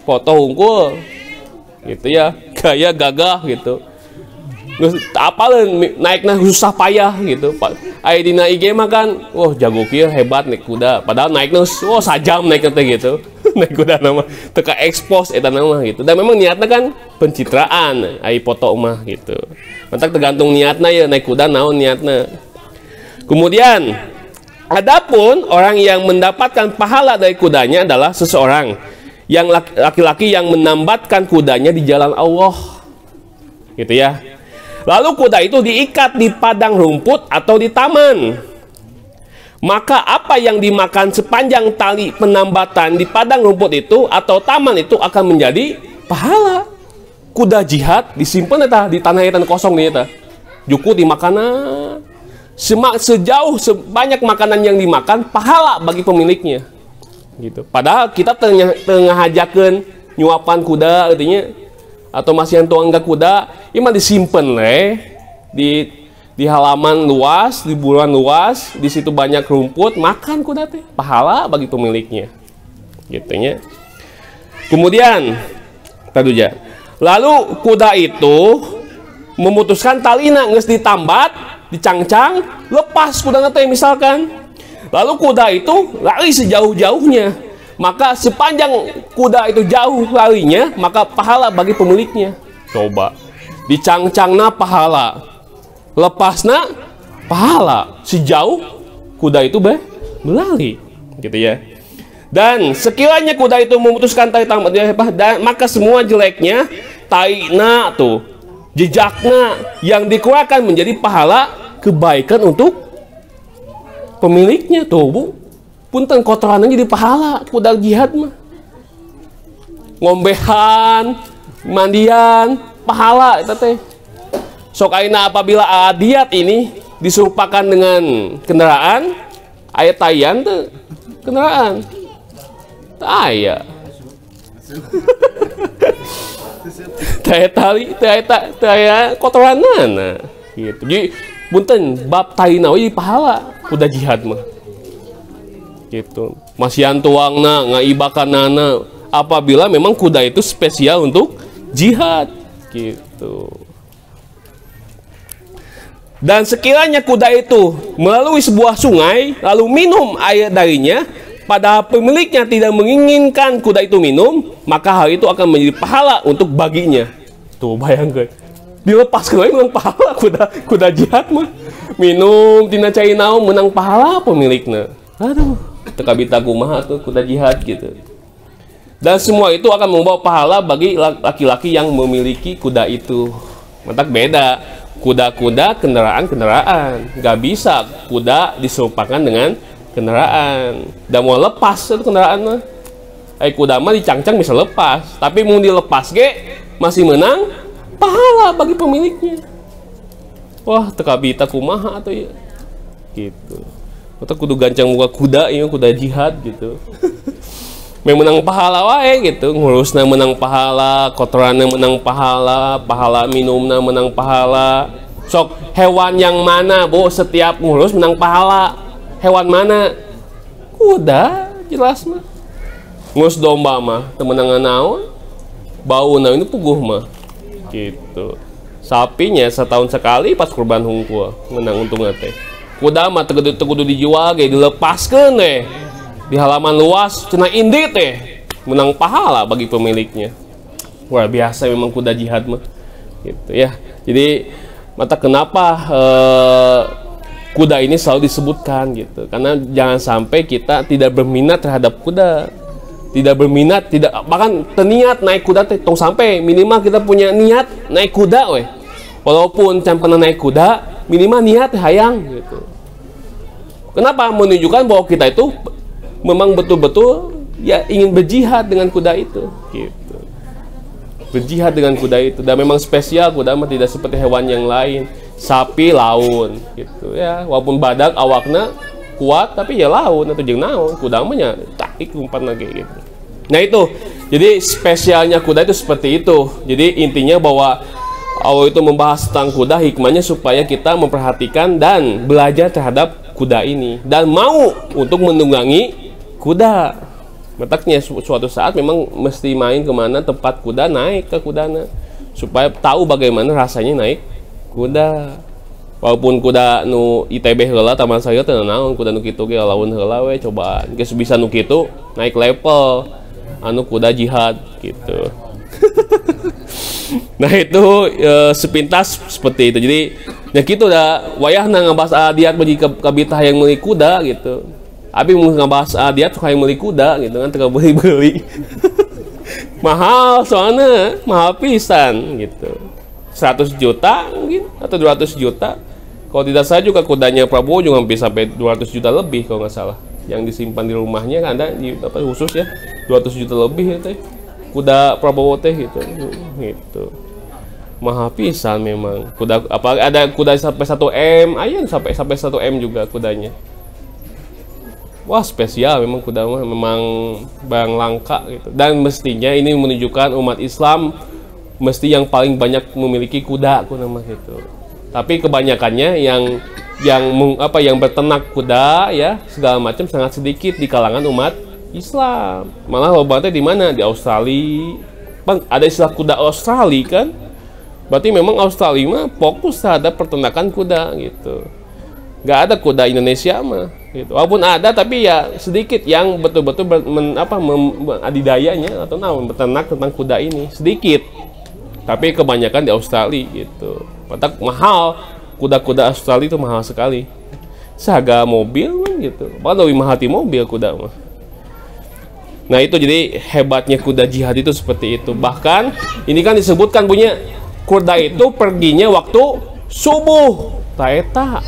foto hungkul, gitu ya, gaya gagah gitu. Apalah naiknya susah payah gitu. Aya dina IG mah kan, wah jago kieu hebat naik kuda. Padahal naiknya sajam naiknya teh gitu. Naik kuda nama teka expose eta nama gitu. Dan memang niatnya kan pencitraan, ai foto mah gitu. Mantap tergantung niatnya ya naik kuda naon niatnya. Kemudian adapun orang yang mendapatkan pahala dari kudanya adalah seseorang yang laki-laki yang menambatkan kudanya di jalan Allah. Gitu ya. Lalu kuda itu diikat di padang rumput atau di taman. Maka apa yang dimakan sepanjang tali penambatan di padang rumput itu atau taman itu akan menjadi pahala. Kuda jihad disimpan di tanah yang kosong nih eta. Juku dimakanan. Sejauh sebanyak makanan yang dimakan pahala bagi pemiliknya. Gitu. Padahal kita tengah hajakeun nyuapan kuda artinya atau masih yang tuang kuda, ini mah disimpan di halaman luas, di buruan luas, di situ banyak rumput, makan kuda teh, pahala bagi pemiliknya, gitunya. Kemudian, taduja, lalu kuda itu memutuskan talina geus ditambat, dicangcang, lepas kuda teh misalkan, lalu kuda itu lari sejauh-jauhnya. Maka sepanjang kuda itu jauh larinya, maka pahala bagi pemiliknya. Coba, dicangcangna pahala, lepasna pahala. Sejauh kuda itu berlari, gitu ya. Dan sekiranya kuda itu memutuskan tali tambatnya, maka semua jeleknya, taina tuh, jejaknya yang dikeluarkan menjadi pahala kebaikan untuk pemiliknya tuh, Bu. Punten kotorannya jadi pahala kuda jihad mah. Ngombehan, mandian, pahala itu teh. Sok aina apabila adiyat ini diserupakan dengan kendaraan, aya tayan tuh kendaraan. Aya. Taya tali, taya kotoranana gitu. Jadi punten bab taina we pahala kuda jihad mah. Gitu. Masian tuangna ngaibakanana apabila memang kuda itu spesial untuk jihad gitu. Dan sekiranya kuda itu melalui sebuah sungai lalu minum air darinya, padahal pemiliknya tidak menginginkan kuda itu minum, maka hal itu akan menjadi pahala untuk baginya. Tuh bayangkan, dilepas ke menang pahala kuda jihad mah. Minum tina cai naon menang pahala pemiliknya. Aduh, teka bita kumaha tuh kuda jihad gitu. Dan semua itu akan membawa pahala bagi laki-laki yang memiliki kuda itu. Mantap beda. kuda-kuda, kendaraan-kendaraan. Nggak bisa kuda diserupakan dengan kendaraan. Dan mau lepas itu kendaraan mah. Kuda mah dicangcang bisa lepas, tapi mau dilepas masih menang pahala bagi pemiliknya. Wah, teka bita kumaha atau ya gitu. Atau kudu gancang muka kuda, ya kuda jihad gitu. Menang pahala wae gitu, ngurusna menang pahala, kotorannya menang pahala, pahala minumna menang pahala. Sok hewan yang mana, Bu, setiap ngurus menang pahala? Hewan mana? Kuda, jelas mah. Ngurus domba mah temenangan naon, bau na ini puguh mah gitu. Sapinya setahun sekali pas kurban hungkul menang untung teh. Kuda mah tegudu dijual ge dilepaskeun deh di halaman luas cenah indi teh menang pahala bagi pemiliknya. Wah, biasa memang kuda jihad mah gitu ya. Jadi mata kenapa kuda ini selalu disebutkan gitu, karena jangan sampai kita tidak berminat terhadap kuda. Tidak berminat, tidak bahkan teniat naik kuda teh tong sampai minimal kita punya niat naik kuda weh. Walaupun can pernah naik kuda, minimal niat hayang gitu. Kenapa? Menunjukkan bahwa kita itu memang betul-betul ya ingin berjihad dengan kuda itu gitu. Berjihad dengan kuda itu, dan memang spesial kuda mah tidak seperti hewan yang lain. Sapi laun gitu ya, walaupun badak awakna kuat tapi ya laun atau jeung naon, kuda mah nya takik umpan lagi gitu. Nah itu, jadi spesialnya kuda itu seperti itu. Jadi intinya bahwa Allah itu membahas tentang kuda, hikmahnya supaya kita memperhatikan dan belajar terhadap kuda ini dan mau untuk menunggangi kuda. Mataknya suatu saat memang mesti main kemana tempat kuda, naik ke kudana supaya tahu bagaimana rasanya naik kuda. Walaupun kuda nu ITB heula taman saya teu naon, kuda nu kitu ge lawan heula we coba geus bisa nu kitu naik level anu kuda jihad gitu. Nah itu sepintas seperti itu. Jadi ya gitu dah wayahna ngabahas adiat bagi kabitah yang meuli kuda gitu. Abi mau ngabahas adiat suka yang meuli kuda gitu kan, teu beli-beli. Mahal soalnya, mahal pisan gitu. 100 juta mungkin atau 200 juta. Kalau tidak salah juga kudanya Prabowo juga bisa sampai 200 juta lebih kalau nggak salah. Yang disimpan di rumahnya kan ada di apa khusus ya 200 juta lebih ya teh. Kuda Prabowo teh gitu. Gitu. Mahal pisan memang. Kuda apa ada kuda sampai 1 M, ayo sampai 1 M juga kudanya. Wah, spesial memang kuda memang barang langka gitu. Dan mestinya ini menunjukkan umat Islam mesti yang paling banyak memiliki kuda mah gitu. Tapi kebanyakannya yang berternak kuda ya segala macam sangat sedikit di kalangan umat Islam. Malah lobatnya di mana? Di Australia. Bang, ada istilah kuda Australia kan? Berarti memang Australia mah fokus terhadap peternakan kuda gitu. Nggak ada kuda Indonesia mah gitu. Walaupun ada tapi ya sedikit yang betul-betul adidayanya atau beternak tentang kuda ini sedikit. Tapi kebanyakan di Australia gitu. Patak mahal, kuda-kuda Australia itu mahal sekali. Seharga mobil kan gitu. Bahkan lebih mahal di mobil kuda mah. Nah itu jadi hebatnya kuda jihad itu seperti itu. Bahkan ini kan disebutkan punya kuda itu perginya waktu subuh. Taeta.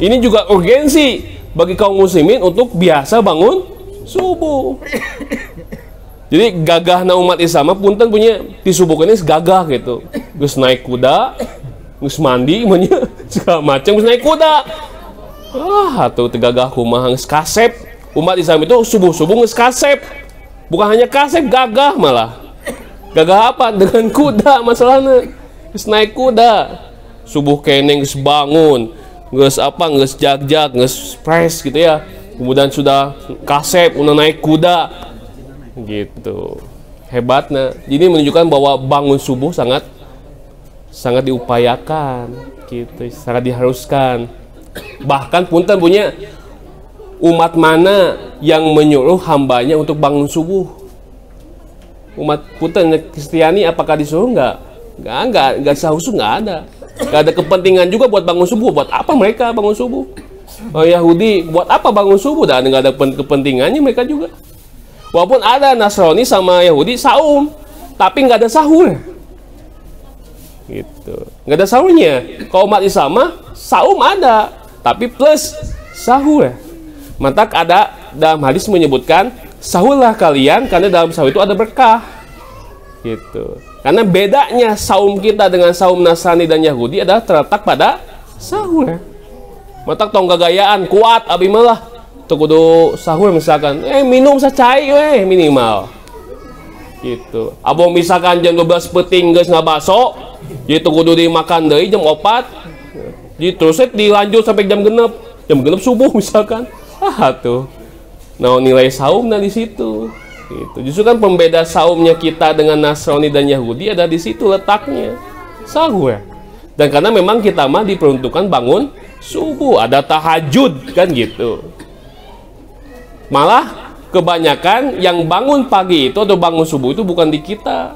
Ini juga urgensi bagi kaum muslimin untuk biasa bangun subuh. Jadi gagah na umat Islam punten punya disubuhkan ini gagah gitu. Geus naik kuda, geus mandi segala macam geus naik kuda. Atuh tegagah kumaha geus kasep. Umat Islam itu subuh-subuh geus kasep. Bukan hanya kasep, gagah malah. Gagah apa? Dengan kuda masalahnya. Geus naik kuda. Subuh keneng geus bangun, geus geus jag-jag, geus fresh gitu ya. Kemudian sudah kasep, udah naik kuda. Gitu hebatnya. Jadi menunjukkan bahwa bangun subuh sangat diupayakan gitu, sangat diharuskan. Bahkan punten punya umat mana yang menyuruh hambanya untuk bangun subuh? Umat punten Kristiani apakah disuruh? Enggak seharusnya enggak ada. Enggak ada kepentingan juga buat bangun subuh. Buat apa mereka bangun subuh? Oh, Yahudi buat apa bangun subuh? Dan enggak ada kepentingannya mereka juga. Walaupun ada Nasrani sama Yahudi saum, tapi nggak ada sahur. gitu. Nggak ada sahurnya. Kalau umat Islam mah saum ada, tapi plus sahur. Maka ada dalam hadis menyebutkan sahurlah kalian karena dalam sahur itu ada berkah. Gitu. Karena bedanya saum kita dengan saum Nasrani dan Yahudi adalah terletak pada sahur. Mata tong gagayaan kuat abi malah teu kudu sahur misalkan minum sacai we minimal. Gitu. Abo misalkan jam 12 peting geus ngabaso, jadi teu kudu dimakan deui jam 4. Jadi terus dilanjut sampai jam 6. Jam 6 subuh misalkan. Tuh. Nah, nilai saumnya di situ. Gitu. Justru kan pembeda saumnya kita dengan Nasrani dan Yahudi ada di situ letaknya. Sahur. Dan karena memang kita mah diperuntukkan bangun subuh, ada tahajud kan gitu. Malah kebanyakan yang bangun pagi itu atau bangun subuh itu bukan di kita.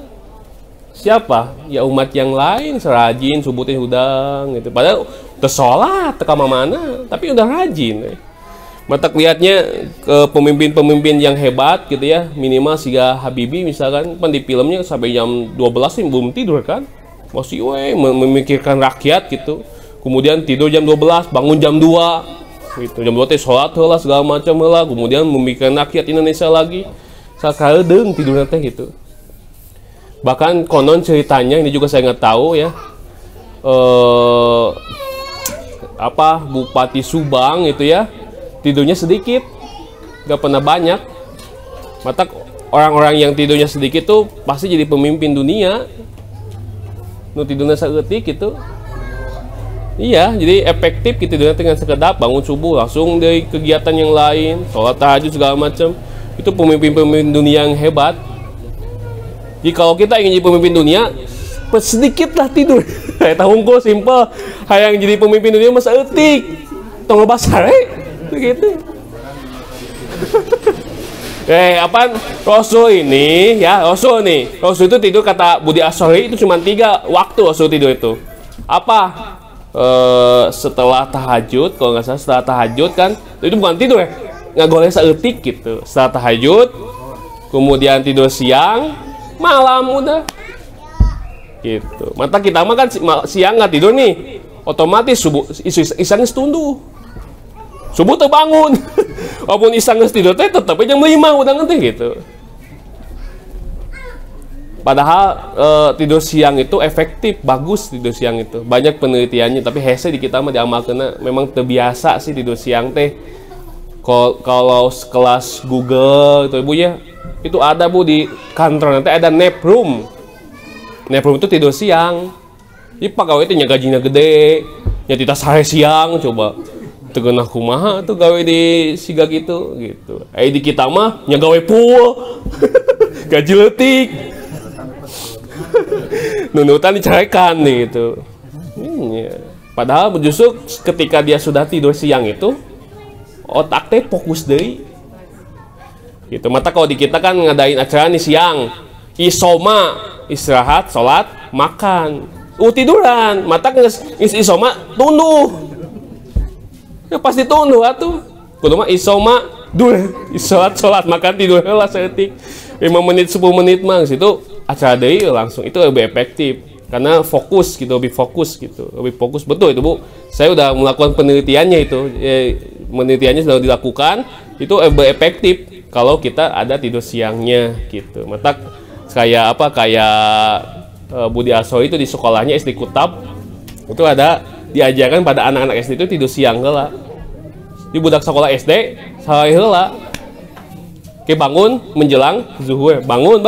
Siapa? Ya umat yang lain serajin subuh teh udang gitu. Padahal tersolat teka mana, tapi udah rajin. Mata lihatnya ke pemimpin-pemimpin yang hebat gitu ya, minimal siga Habibie misalkan, kan di filmnya sampai jam 12 sih belum tidur kan, masih memikirkan rakyat gitu. Kemudian tidur jam 12, bangun jam 2 gitu. Jam 2 teh sholat heula segala macam heula, kemudian memikirkan rakyat Indonesia lagi. Sakaedeung tidurna teh gitu. Bahkan konon ceritanya ini juga saya nggak tahu ya. Bupati Subang itu ya, tidurnya sedikit, gak pernah banyak. Mata orang-orang yang tidurnya sedikit tuh pasti jadi pemimpin dunia. Nu tidurnya saeutik gitu. Iya, jadi efektif gitu dengan sekedap bangun subuh langsung dari kegiatan yang lain, sholat tahajud segala macam. Itu pemimpin-pemimpin dunia yang hebat. Jadi kalau kita ingin jadi pemimpin dunia, sedikitlah tidur. Kayak tahunku simpel, hayang jadi pemimpin dunia masa etik. Tong basar begitu. Rasul ini ya, Rasul itu tidur kata Budi Asyari itu cuma 3 waktu Rasul tidur itu. Setelah tahajud, kalau nggak salah setelah tahajud kan, itu bukan tidur ya, nggak boleh seetik gitu. Setelah tahajud, kemudian tidur siang, malam udah. Gitu. Mata kita mah kan siang nggak tidur nih, otomatis subuh isang setunduh. Subuh terbangun, walaupun isang tidur teh tetap jam 5 udah ngerti gitu. Padahal tidur siang itu efektif, bagus tidur siang itu. Banyak penelitiannya, tapi hese di kita mah diamalkeun memang terbiasa sih tidur siang teh. Kalau kelas Google itu Ibu ya, itu ada Bu di kantor nanti ada nap room. Nap room itu tidur siang. Jadi pegawai itu gajinya gede, nyatita sare siang coba. Tegenah kumaha tuh gawe di siga gitu. Di kita mah nyagawe full. Gaji leutik. Nunutan dicarekan nih gitu. Padahal justru ketika dia sudah tidur siang itu otak teh fokus deui. Gitu. Mata kalau di kita kan ngadain acara nih siang, isoma, istirahat, sholat, makan. Tiduran, mata geus isoma tunduh. Ya pasti tunduh atuh. Kudu mah isoma sholat makan tidur heula saeutik. 5 menit 10 menit mah situ acara deui langsung itu lebih efektif karena fokus gitu, lebih fokus betul itu Bu. Saya udah melakukan penelitiannya itu. Penelitiannya sudah dilakukan, itu lebih efektif kalau kita ada tidur siangnya gitu. Mata kayak Budi Asyari itu di sekolahnya SD Kutab itu ada diajarkan pada anak-anak SD itu tidur siang heula. Di budak sekolah SD salah heula. Kayak bangun menjelang zuhur, bangun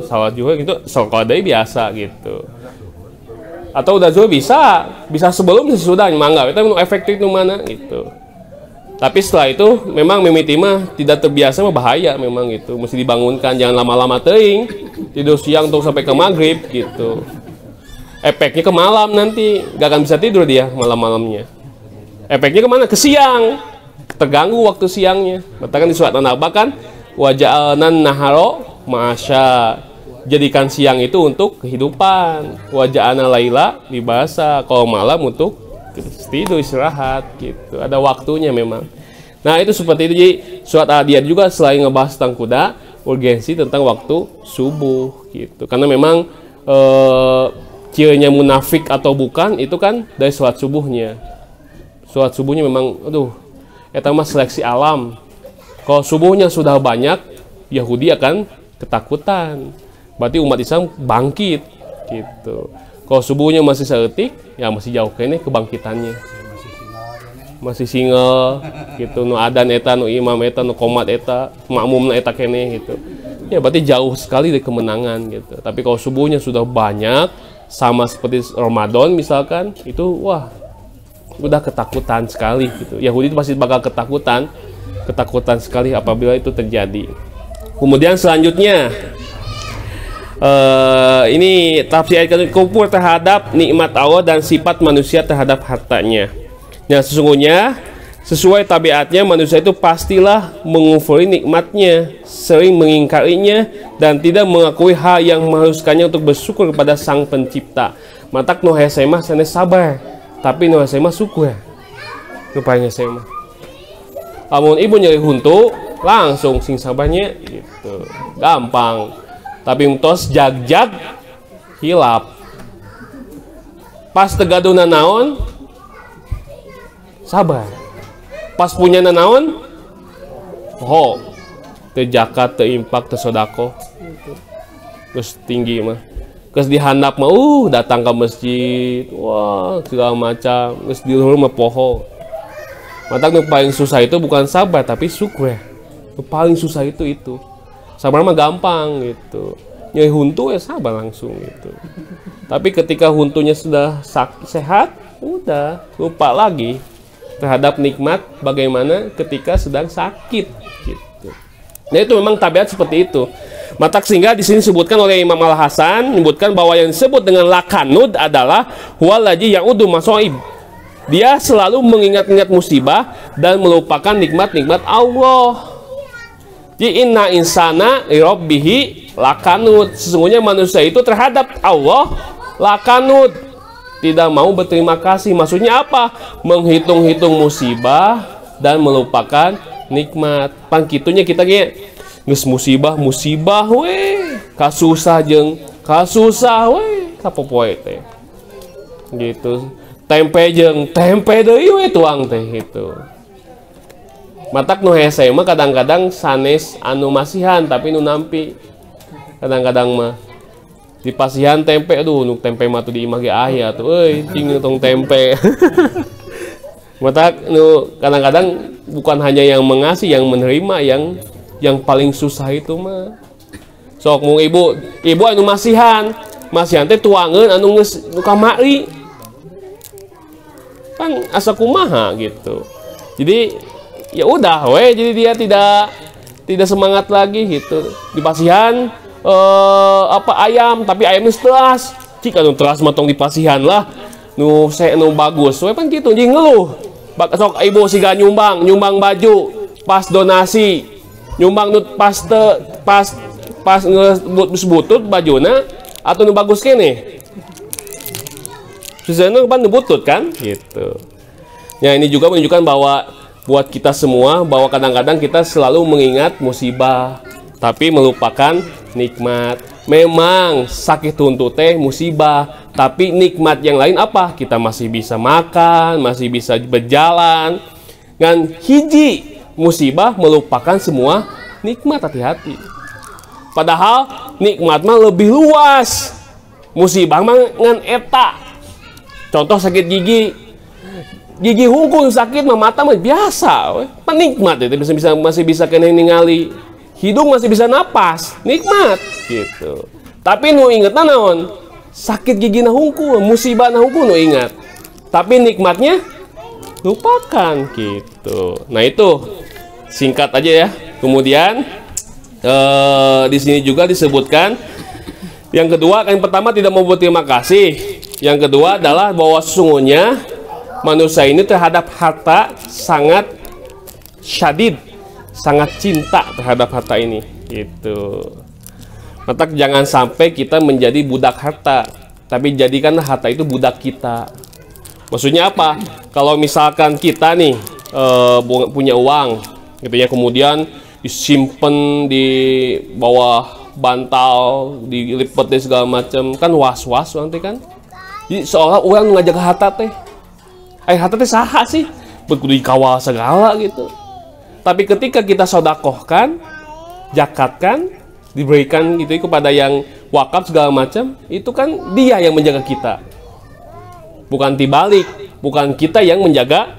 salat zuhur gitu, sekolah deui biasa gitu. Atau udah zuhur bisa sebelum sesudah mangga itu efektif nu mana gitu. Tapi setelah itu memang mimiti mah tidak terbiasa mah bahaya memang gitu. Mesti dibangunkan, jangan lama-lama teuing. Tidur siang tuh sampai ke maghrib gitu. Efeknya ke malam nanti, gak akan bisa tidur dia malam-malamnya. Efeknya kemana? Ke siang. Terganggu waktu siangnya. Katakan di surat An-Naba kan, waja'alnan naharo ma'asya. Jadikan siang itu untuk kehidupan. Waja'alna laila libasa. Kalau malam untuk tidur istirahat gitu. Ada waktunya memang. Nah itu seperti itu. Jadi surat Al-Adiyat juga selain ngebahas tentang kuda, urgensi tentang waktu subuh gitu. Karena memang Kiranya munafik atau bukan itu kan dari sholat subuhnya. Sholat subuhnya memang aduh eta mah seleksi alam. Kalau subuhnya sudah banyak, Yahudi akan ketakutan. Berarti umat Islam bangkit gitu. Kalau subuhnya masih seetik, ya masih jauh kene kebangkitannya. Masih single gitu, nu adan eta, nu imam eta, nu qomat eta, makmum eta kene gitu. Ya berarti jauh sekali dari kemenangan gitu. Tapi kalau subuhnya sudah banyak, sama seperti Ramadan misalkan, itu wah udah ketakutan sekali gitu. Yahudi itu pasti bakal ketakutan sekali apabila itu terjadi. Kemudian selanjutnya ini tafsir ayat kufur terhadap nikmat Allah dan sifat manusia terhadap hartanya. Nah, sesungguhnya sesuai tabiatnya manusia itu pastilah mengufuri nikmatnya, sering mengingkarinya dan tidak mengakui hal yang mengharuskannya untuk bersyukur kepada Sang Pencipta. Matak nu hese mah sanes sabar, tapi nu hese mah syukur. Nu paling hese mah. Amun ibu nyeri huntu, langsung sing sabarnya gitu. Gampang. Tapi entos jag-jag hilap. Pas tegaduh naon sabar. Pas punya naon ho teu zakat, teu infak, teu sedekah. Terus tinggi mah. Terus dihandap mah datang ke masjid. Wah, segala macam. Terus di luhur mah poho. Mata yang paling susah itu bukan sabar tapi syukur. Yang paling susah itu. Sabar mah gampang gitu. Nyai huntu ya sabar langsung gitu. Tapi ketika huntunya sudah sehat, udah lupa lagi terhadap nikmat bagaimana ketika sedang sakit gitu. Nah itu memang tabiat seperti itu. Mata sehingga di sini disebutkan oleh Imam Al Hasan menyebutkan bahwa yang disebut dengan lakanud adalah huwalaji yang udu masoib. Dia selalu mengingat-ingat musibah dan melupakan nikmat-nikmat Allah. Jadi inna insana lirabbihi lakanud. Sesungguhnya manusia itu terhadap Allah lakanud. Tidak mau berterima kasih. Maksudnya apa? Menghitung-hitung musibah dan melupakan nikmat. Pangkitunya kita kayak geus musibah we. Kasusah we. Kapopoe teh. Gitu. Tempe deui we tuang teh gitu. Matak nu hese mah kadang-kadang sanes anu masihan tapi nu nampi. Kadang-kadang mah di pasihan tempe aduh nu tempe mah tuh di imah ge aya tuh euy ting tong tempe. Matak nu kadang-kadang bukan hanya yang mengasih yang menerima yang paling susah itu mah. Sok mung ibu anu masihan teh tuangeun anu geus nu kamari. Kan asa kumaha gitu. Jadi ya udah jadi dia tidak semangat lagi gitu. Di pasihan ayam tapi ayamnya telas. Cik anu telas matong di pasihan lah. Nu bagus. We pan kitu jeung ngeluh. Sok ibu siga nyumbang baju pas donasi. Nyumbang nu pas ngebutut bajuna atau nu bagus kene. Susahnya kan butut kan gitu. Ya ini juga menunjukkan bahwa buat kita semua bahwa kadang-kadang kita selalu mengingat musibah tapi melupakan nikmat. Memang sakit huntu teh musibah, tapi nikmat yang lain apa? Kita masih bisa makan, masih bisa berjalan. Ngan hiji musibah melupakan semua nikmat, hati-hati. Padahal nikmat mah lebih luas. Musibah mah ngan eta. Contoh sakit gigi hungkul sakit mah mata mah biasa, penikmat itu masih bisa kena ningali, hidung masih bisa napas, nikmat gitu. Tapi nu inget naon sakit gigi na hungkul, musibah na hungkul nu ingat, tapi nikmatnya lupakan gitu. Nah itu singkat aja ya. Kemudian di sini juga disebutkan yang kedua, yang pertama tidak mau berterima kasih. Yang kedua adalah bahwa sesungguhnya manusia ini terhadap harta sangat syadid, sangat cinta terhadap harta ini gitu. Maka jangan sampai kita menjadi budak harta, tapi jadikanlah harta itu budak kita. Maksudnya apa? Kalau misalkan kita nih punya uang gitu ya, kemudian disimpan di bawah bantal, dilipat dan segala macam, kan was-was nanti kan. Jadi seolah orang ngajak harta teh, harta teh saha sih, berkudu dikawal segala gitu. Tapi ketika kita sodakohkan, zakatkan, diberikan gitu kepada yang wakaf segala macam, itu kan dia yang menjaga kita, bukan dibalik, bukan kita yang menjaga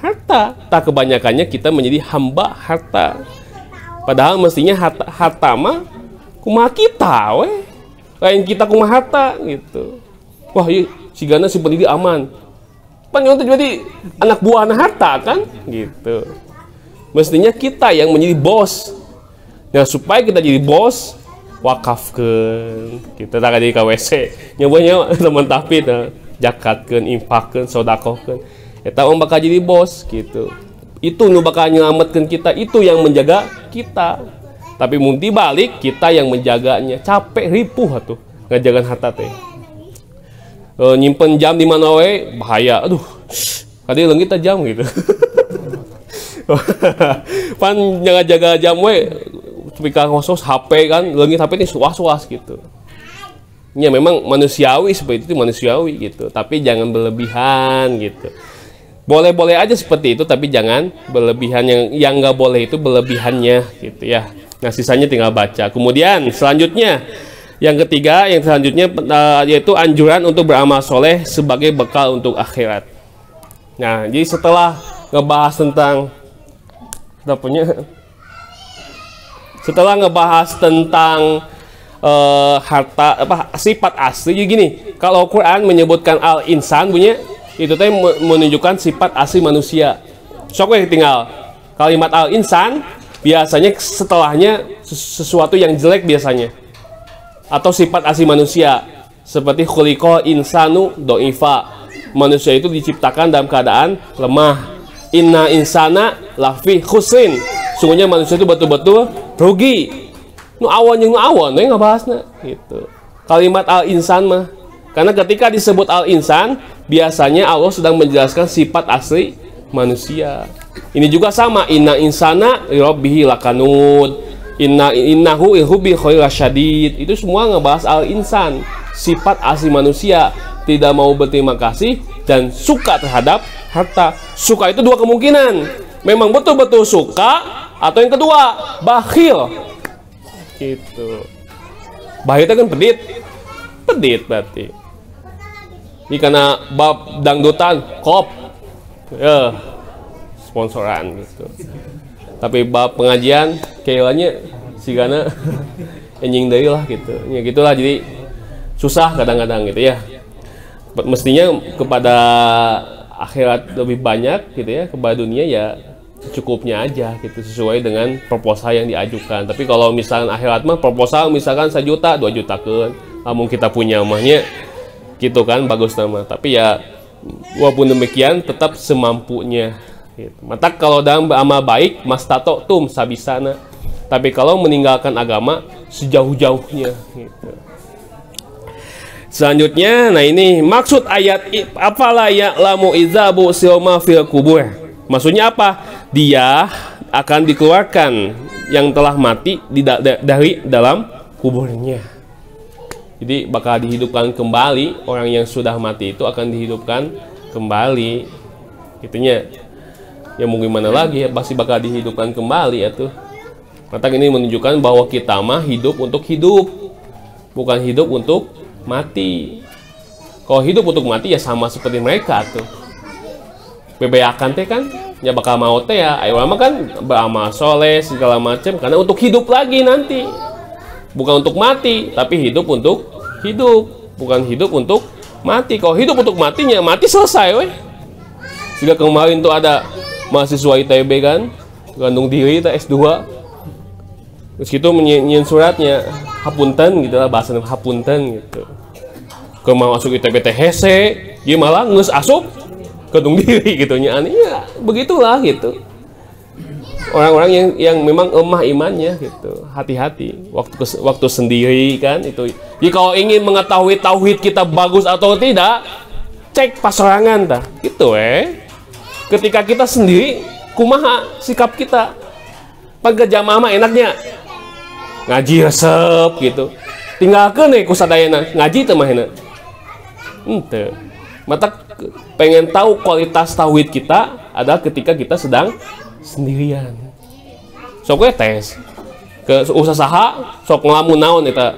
harta. Tak kebanyakannya kita menjadi hamba harta, padahal mestinya harta mah kumaha kita, lain kita kumaha harta gitu. Wah, iya, si Gana simpen ini aman. Panjang itu jadi anak buah anak harta kan, gitu. Mestinya kita yang menjadi bos. Nah, supaya kita jadi bos, wakafkan. Kita tak jadi KWC. Nyobanya teman tapi, zakatkan, infakkan, sodakohkan. Eta orang bakal jadi bos, gitu. Itu nu bakal nyelamatkan kita. Itu yang menjaga kita. Tapi mungkin balik kita yang menjaganya. Capek, ripuh atuh ngajagan harta teh. Nyimpen jam di mana we bahaya, aduh tadi leungit jam gitu. Pan jaga jam we speaker khusus HP kan, leungit HP ini suas-suas gitu. Ya memang manusiawi seperti itu, manusiawi gitu, tapi jangan berlebihan gitu. Boleh-boleh aja seperti itu, tapi jangan berlebihan. Yang nggak boleh itu berlebihannya gitu ya. Nah, sisanya tinggal baca. Kemudian selanjutnya yang ketiga, yang selanjutnya yaitu anjuran untuk beramal soleh sebagai bekal untuk akhirat. Nah, jadi setelah ngebahas tentang harta sifat asli, jadi gini, kalau Quran menyebutkan al-insan punya itu teh menunjukkan sifat asli manusia. Sok we tinggal kalimat al-insan biasanya setelahnya sesuatu yang jelek biasanya, atau sifat asli manusia seperti khuliqal insanu doifa, manusia itu diciptakan dalam keadaan lemah. Inna insana lafi khusrin, sungguhnya manusia itu betul-betul rugi. Nu awan yang nu awan nggak bahasnya gitu. Kalimat al insan mah, karena ketika disebut al insan biasanya Allah sedang menjelaskan sifat asli manusia. Ini juga sama, inna insana lirabbihi lakanud, innahu ilhubi khairah syadid. Itu semua ngebahas al-insan, sifat asli manusia, tidak mau berterima kasih dan suka terhadap harta. Suka itu dua kemungkinan, memang betul-betul suka, atau yang kedua bakhil gitu. Bakhil itu kan pedit berarti. Ini karena bab dangdutan kop ya sponsoran gitu. Tapi bab pengajian kayaknya sigana anjing deui lah gitu. Ya gitulah, jadi susah kadang-kadang gitu ya. Mestinya kepada akhirat lebih banyak gitu ya, kepada dunia ya cukupnya aja gitu, sesuai dengan proposal yang diajukan. Tapi kalau misalkan akhirat mah proposal misalkan 1 juta 2 juta kan, namun kita punya mahnya gitu kan, bagus nama. Tapi ya walaupun demikian tetap semampunya gitu. Mata kalau dalam amal baik mastato tum sabisana, tapi kalau meninggalkan agama sejauh-jauhnya gitu. Selanjutnya, nah ini maksud ayat apalah ya lamu izabu silma fil kubur. Maksudnya apa? Dia akan dikeluarkan yang telah mati dari dalam kuburnya. Jadi bakal dihidupkan kembali, orang yang sudah mati itu akan dihidupkan kembali. Gitunya. Ya mau gimana lagi ya, pasti bakal dihidupkan kembali ya tuh. Maka ini menunjukkan bahwa kita mah hidup untuk hidup, bukan hidup untuk mati. Kalau hidup untuk mati ya sama seperti mereka tuh. Bebeakan teh kan ya bakal mau teh ya, ayo lama kan beramal soleh segala macam karena untuk hidup lagi nanti. Bukan untuk mati, tapi hidup untuk hidup, bukan hidup untuk mati. Kalau hidup untuk matinya mati selesai weh. Sehingga kemarin tuh ada mahasiswa ITB kan, gandung diri kita S2. Terus gitu menyin suratnya hapunten gitu lah, bahasa hapunten gitu. Ke mau masuk ITB teh hese, dia malah ngeus asup gandung diri gitu nya. Ya, begitulah gitu. Orang-orang yang memang lemah imannya gitu. Hati-hati waktu sendiri kan itu. Jadi kalau ingin mengetahui tauhid kita bagus atau tidak, cek pasorangan dah. Gitu Ketika kita sendiri, kumaha sikap kita? Pada jamaah mah enaknya ngaji resep gitu. Tinggalkan ku sadayana ngaji teh mah enak. Ente. Mata pengen tahu kualitas tauhid kita adalah ketika kita sedang sendirian. Sok we tes ke usaha saha sok ngelamun naon eta.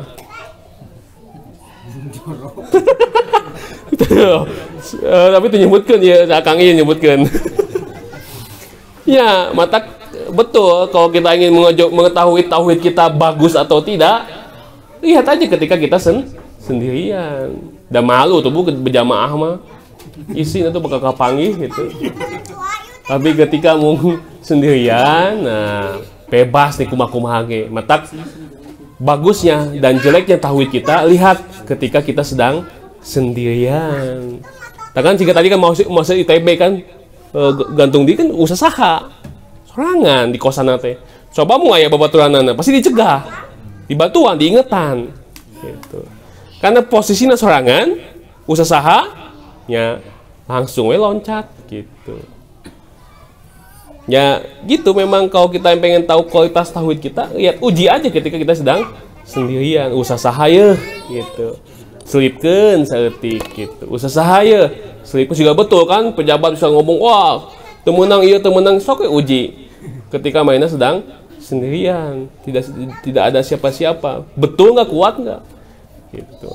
Tapi itu nyebutkan ya, Kang Ieu nyebutkan. Ya, mata betul kalau kita ingin mengetahui tauhid kita bagus atau tidak, lihat aja ketika kita sendirian. Udah malu tuh bu berjamaah mah. Isi itu bakal kapanggih gitu. Tapi ketika mau sendirian, nah bebas nih kumaha ge. Mata bagusnya dan jeleknya tauhid kita lihat ketika kita sedang sendirian. Kan jika tadi kan mau ITB kan gantung di kan usaha sorangan di kosan teh. Coba mau aya babaturanana pasti dicegah, dibantuan, diingetan gitu. Karena posisinya sorangan usahanya langsung we loncat gitu. Ya gitu memang kalau kita yang pengen tahu kualitas tauhid kita, lihat uji aja ketika kita sedang sendirian, usaha ya gitu. Selipkeun saeutik gitu. Usaha ya, selipkeun juga betul kan pejabat bisa ngomong, "Wah, temenang ieu temenang sok we uji." Ketika mainnya sedang sendirian, tidak ada siapa-siapa. Betul nggak, kuat nggak? Gitu.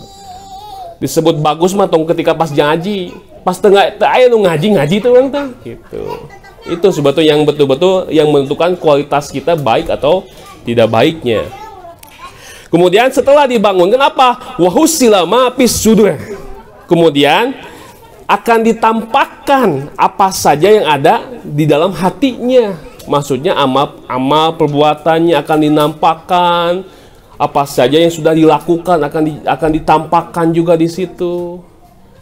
Disebut bagus mah tong ketika pas ngaji. Pas tengah aya nu ngaji teh urang teh gitu. Itu sebetulnya yang betul-betul yang menentukan kualitas kita baik atau tidak baiknya. Kemudian setelah dibangun, kenapa? Wahusila ma fis sudur. Kemudian akan ditampakkan apa saja yang ada di dalam hatinya. Maksudnya amal perbuatannya akan dinampakkan. Apa saja yang sudah dilakukan akan ditampakkan juga di situ.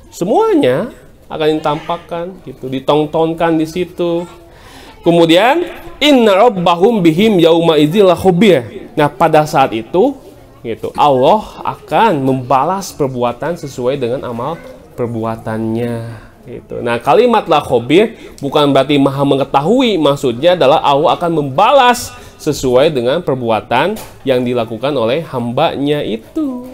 Semuanya akan ditampakkan gitu, ditontonkan di situ. Kemudian inna rabbahum bihim yauma idzil khabir. Nah, pada saat itu gitu, Allah akan membalas perbuatan sesuai dengan amal perbuatannya gitu. Nah, kalimat la khabir bukan berarti maha mengetahui, maksudnya adalah Allah akan membalas sesuai dengan perbuatan yang dilakukan oleh hambanya itu.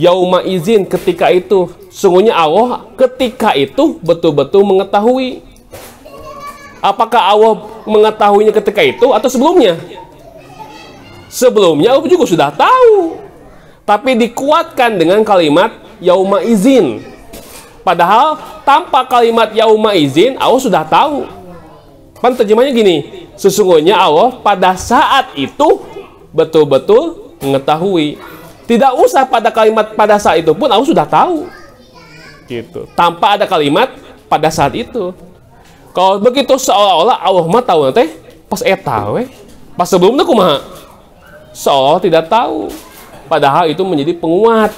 Yauma izin, ketika itu, sungguhnya Allah ketika itu betul-betul mengetahui. Apakah Allah mengetahuinya ketika itu atau sebelumnya? Sebelumnya Allah juga sudah tahu, tapi dikuatkan dengan kalimat yauma izin. Padahal tanpa kalimat yauma izin Allah sudah tahu. Kan terjemahnya gini, sesungguhnya Allah pada saat itu betul-betul mengetahui. Tidak usah pada kalimat pada saat itu pun Allah sudah tahu. Gitu. Tanpa ada kalimat pada saat itu. Kalau begitu seolah-olah Allah mah tahu nanti pas eta we. Pas sebelumnya kumaha? Seolah tidak tahu. Padahal itu menjadi penguat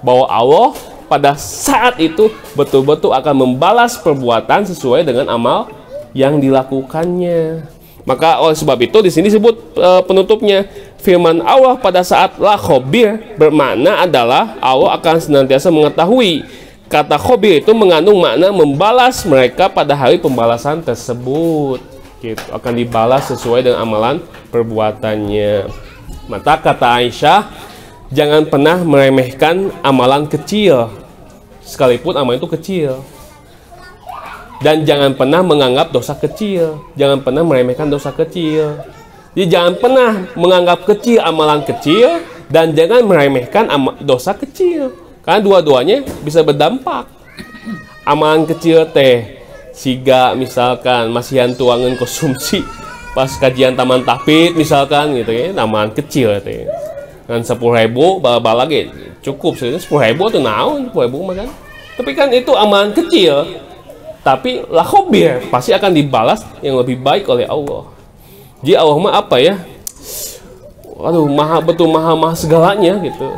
bahwa Allah pada saat itu betul-betul akan membalas perbuatan sesuai dengan amal yang dilakukannya. Maka oleh sebab itu di sini disebut penutupnya firman Allah pada saat la khabir bermakna adalah Allah akan senantiasa mengetahui. Kata khabir itu mengandung makna membalas mereka pada hari pembalasan tersebut. Gitu, akan dibalas sesuai dengan amalan perbuatannya. Maka kata Aisyah, jangan pernah meremehkan amalan kecil, sekalipun amalan itu kecil. Dan jangan pernah menganggap dosa kecil. Jangan pernah meremehkan dosa kecil. Jadi jangan pernah menganggap kecil amalan kecil dan jangan meremehkan dosa kecil. Karena dua-duanya bisa berdampak. Amalan kecil teh siga misalkan masihan tuangan konsumsi pas kajian taman tahfidz misalkan gitu ya, amalan kecil teh. Dengan 10.000 bala lagi cukup sebenarnya 10.000 tuh naon 10.000 mah kan. Tapi kan itu amalan kecil. Tapi la khabir pasti akan dibalas yang lebih baik oleh Allah. Jadi Allah mah apa ya? Waduh, maha betul maha segalanya gitu.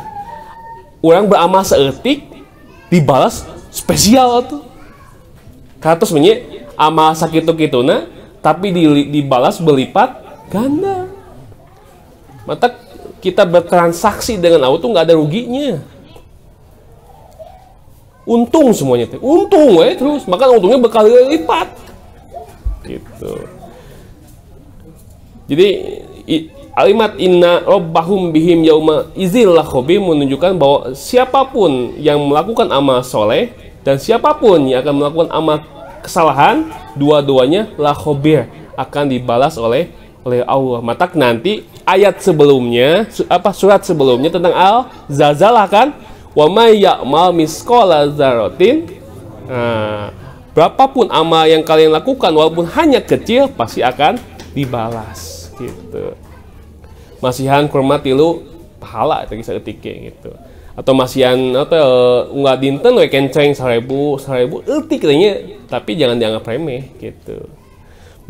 Orang beramal seetik dibalas spesial tuh. Katos menye amal sakitu-kituna tapi dibalas berlipat ganda. Maka kita bertransaksi dengan Allah tuh nggak ada ruginya. Untung semuanya teh, untung terus, maka untungnya berkali lipat, gitu. Jadi Alimat inna rabbahum bihim yauma izil lakhabir menunjukkan bahwa siapapun yang melakukan amal soleh dan siapapun yang akan melakukan amal kesalahan, dua-duanya lakhabir akan dibalas oleh Allah. Maka nanti ayat sebelumnya surat sebelumnya tentang al-zalzalah kan, wa may ya'mal misqala dzarratin. Nah, berapapun amal yang kalian lakukan walaupun hanya kecil pasti akan dibalas gitu. Masihan kurma tilu pahala tadi saeutik gitu. Atau masihan nggak dinten we kenceng 1000 eutik nya, tapi jangan dianggap remeh gitu.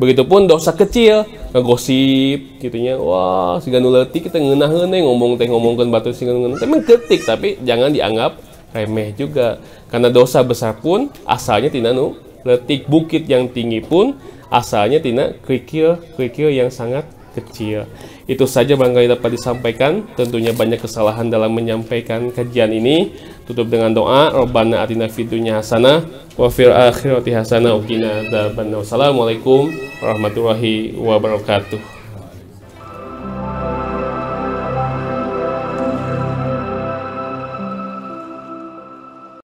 Begitupun dosa kecil, ngegosip gitunya. Wah, siga nu leutik kita ngeunaheun ngomongkeun batu siga ngeunaheun. Tapi ketik, tapi jangan dianggap remeh juga. Karena dosa besar pun asalnya tina nu leutik, bukit yang tinggi pun asalnya tina kerikil yang sangat kecil. Itu saja barangkali dapat disampaikan. Tentunya banyak kesalahan dalam menyampaikan kajian ini. Tutup dengan doa, Rabbana atina fid dunya hasanah wa fil akhirati hasanah wa qina adzabannar. Wassalamualaikum warahmatullahi wabarakatuh.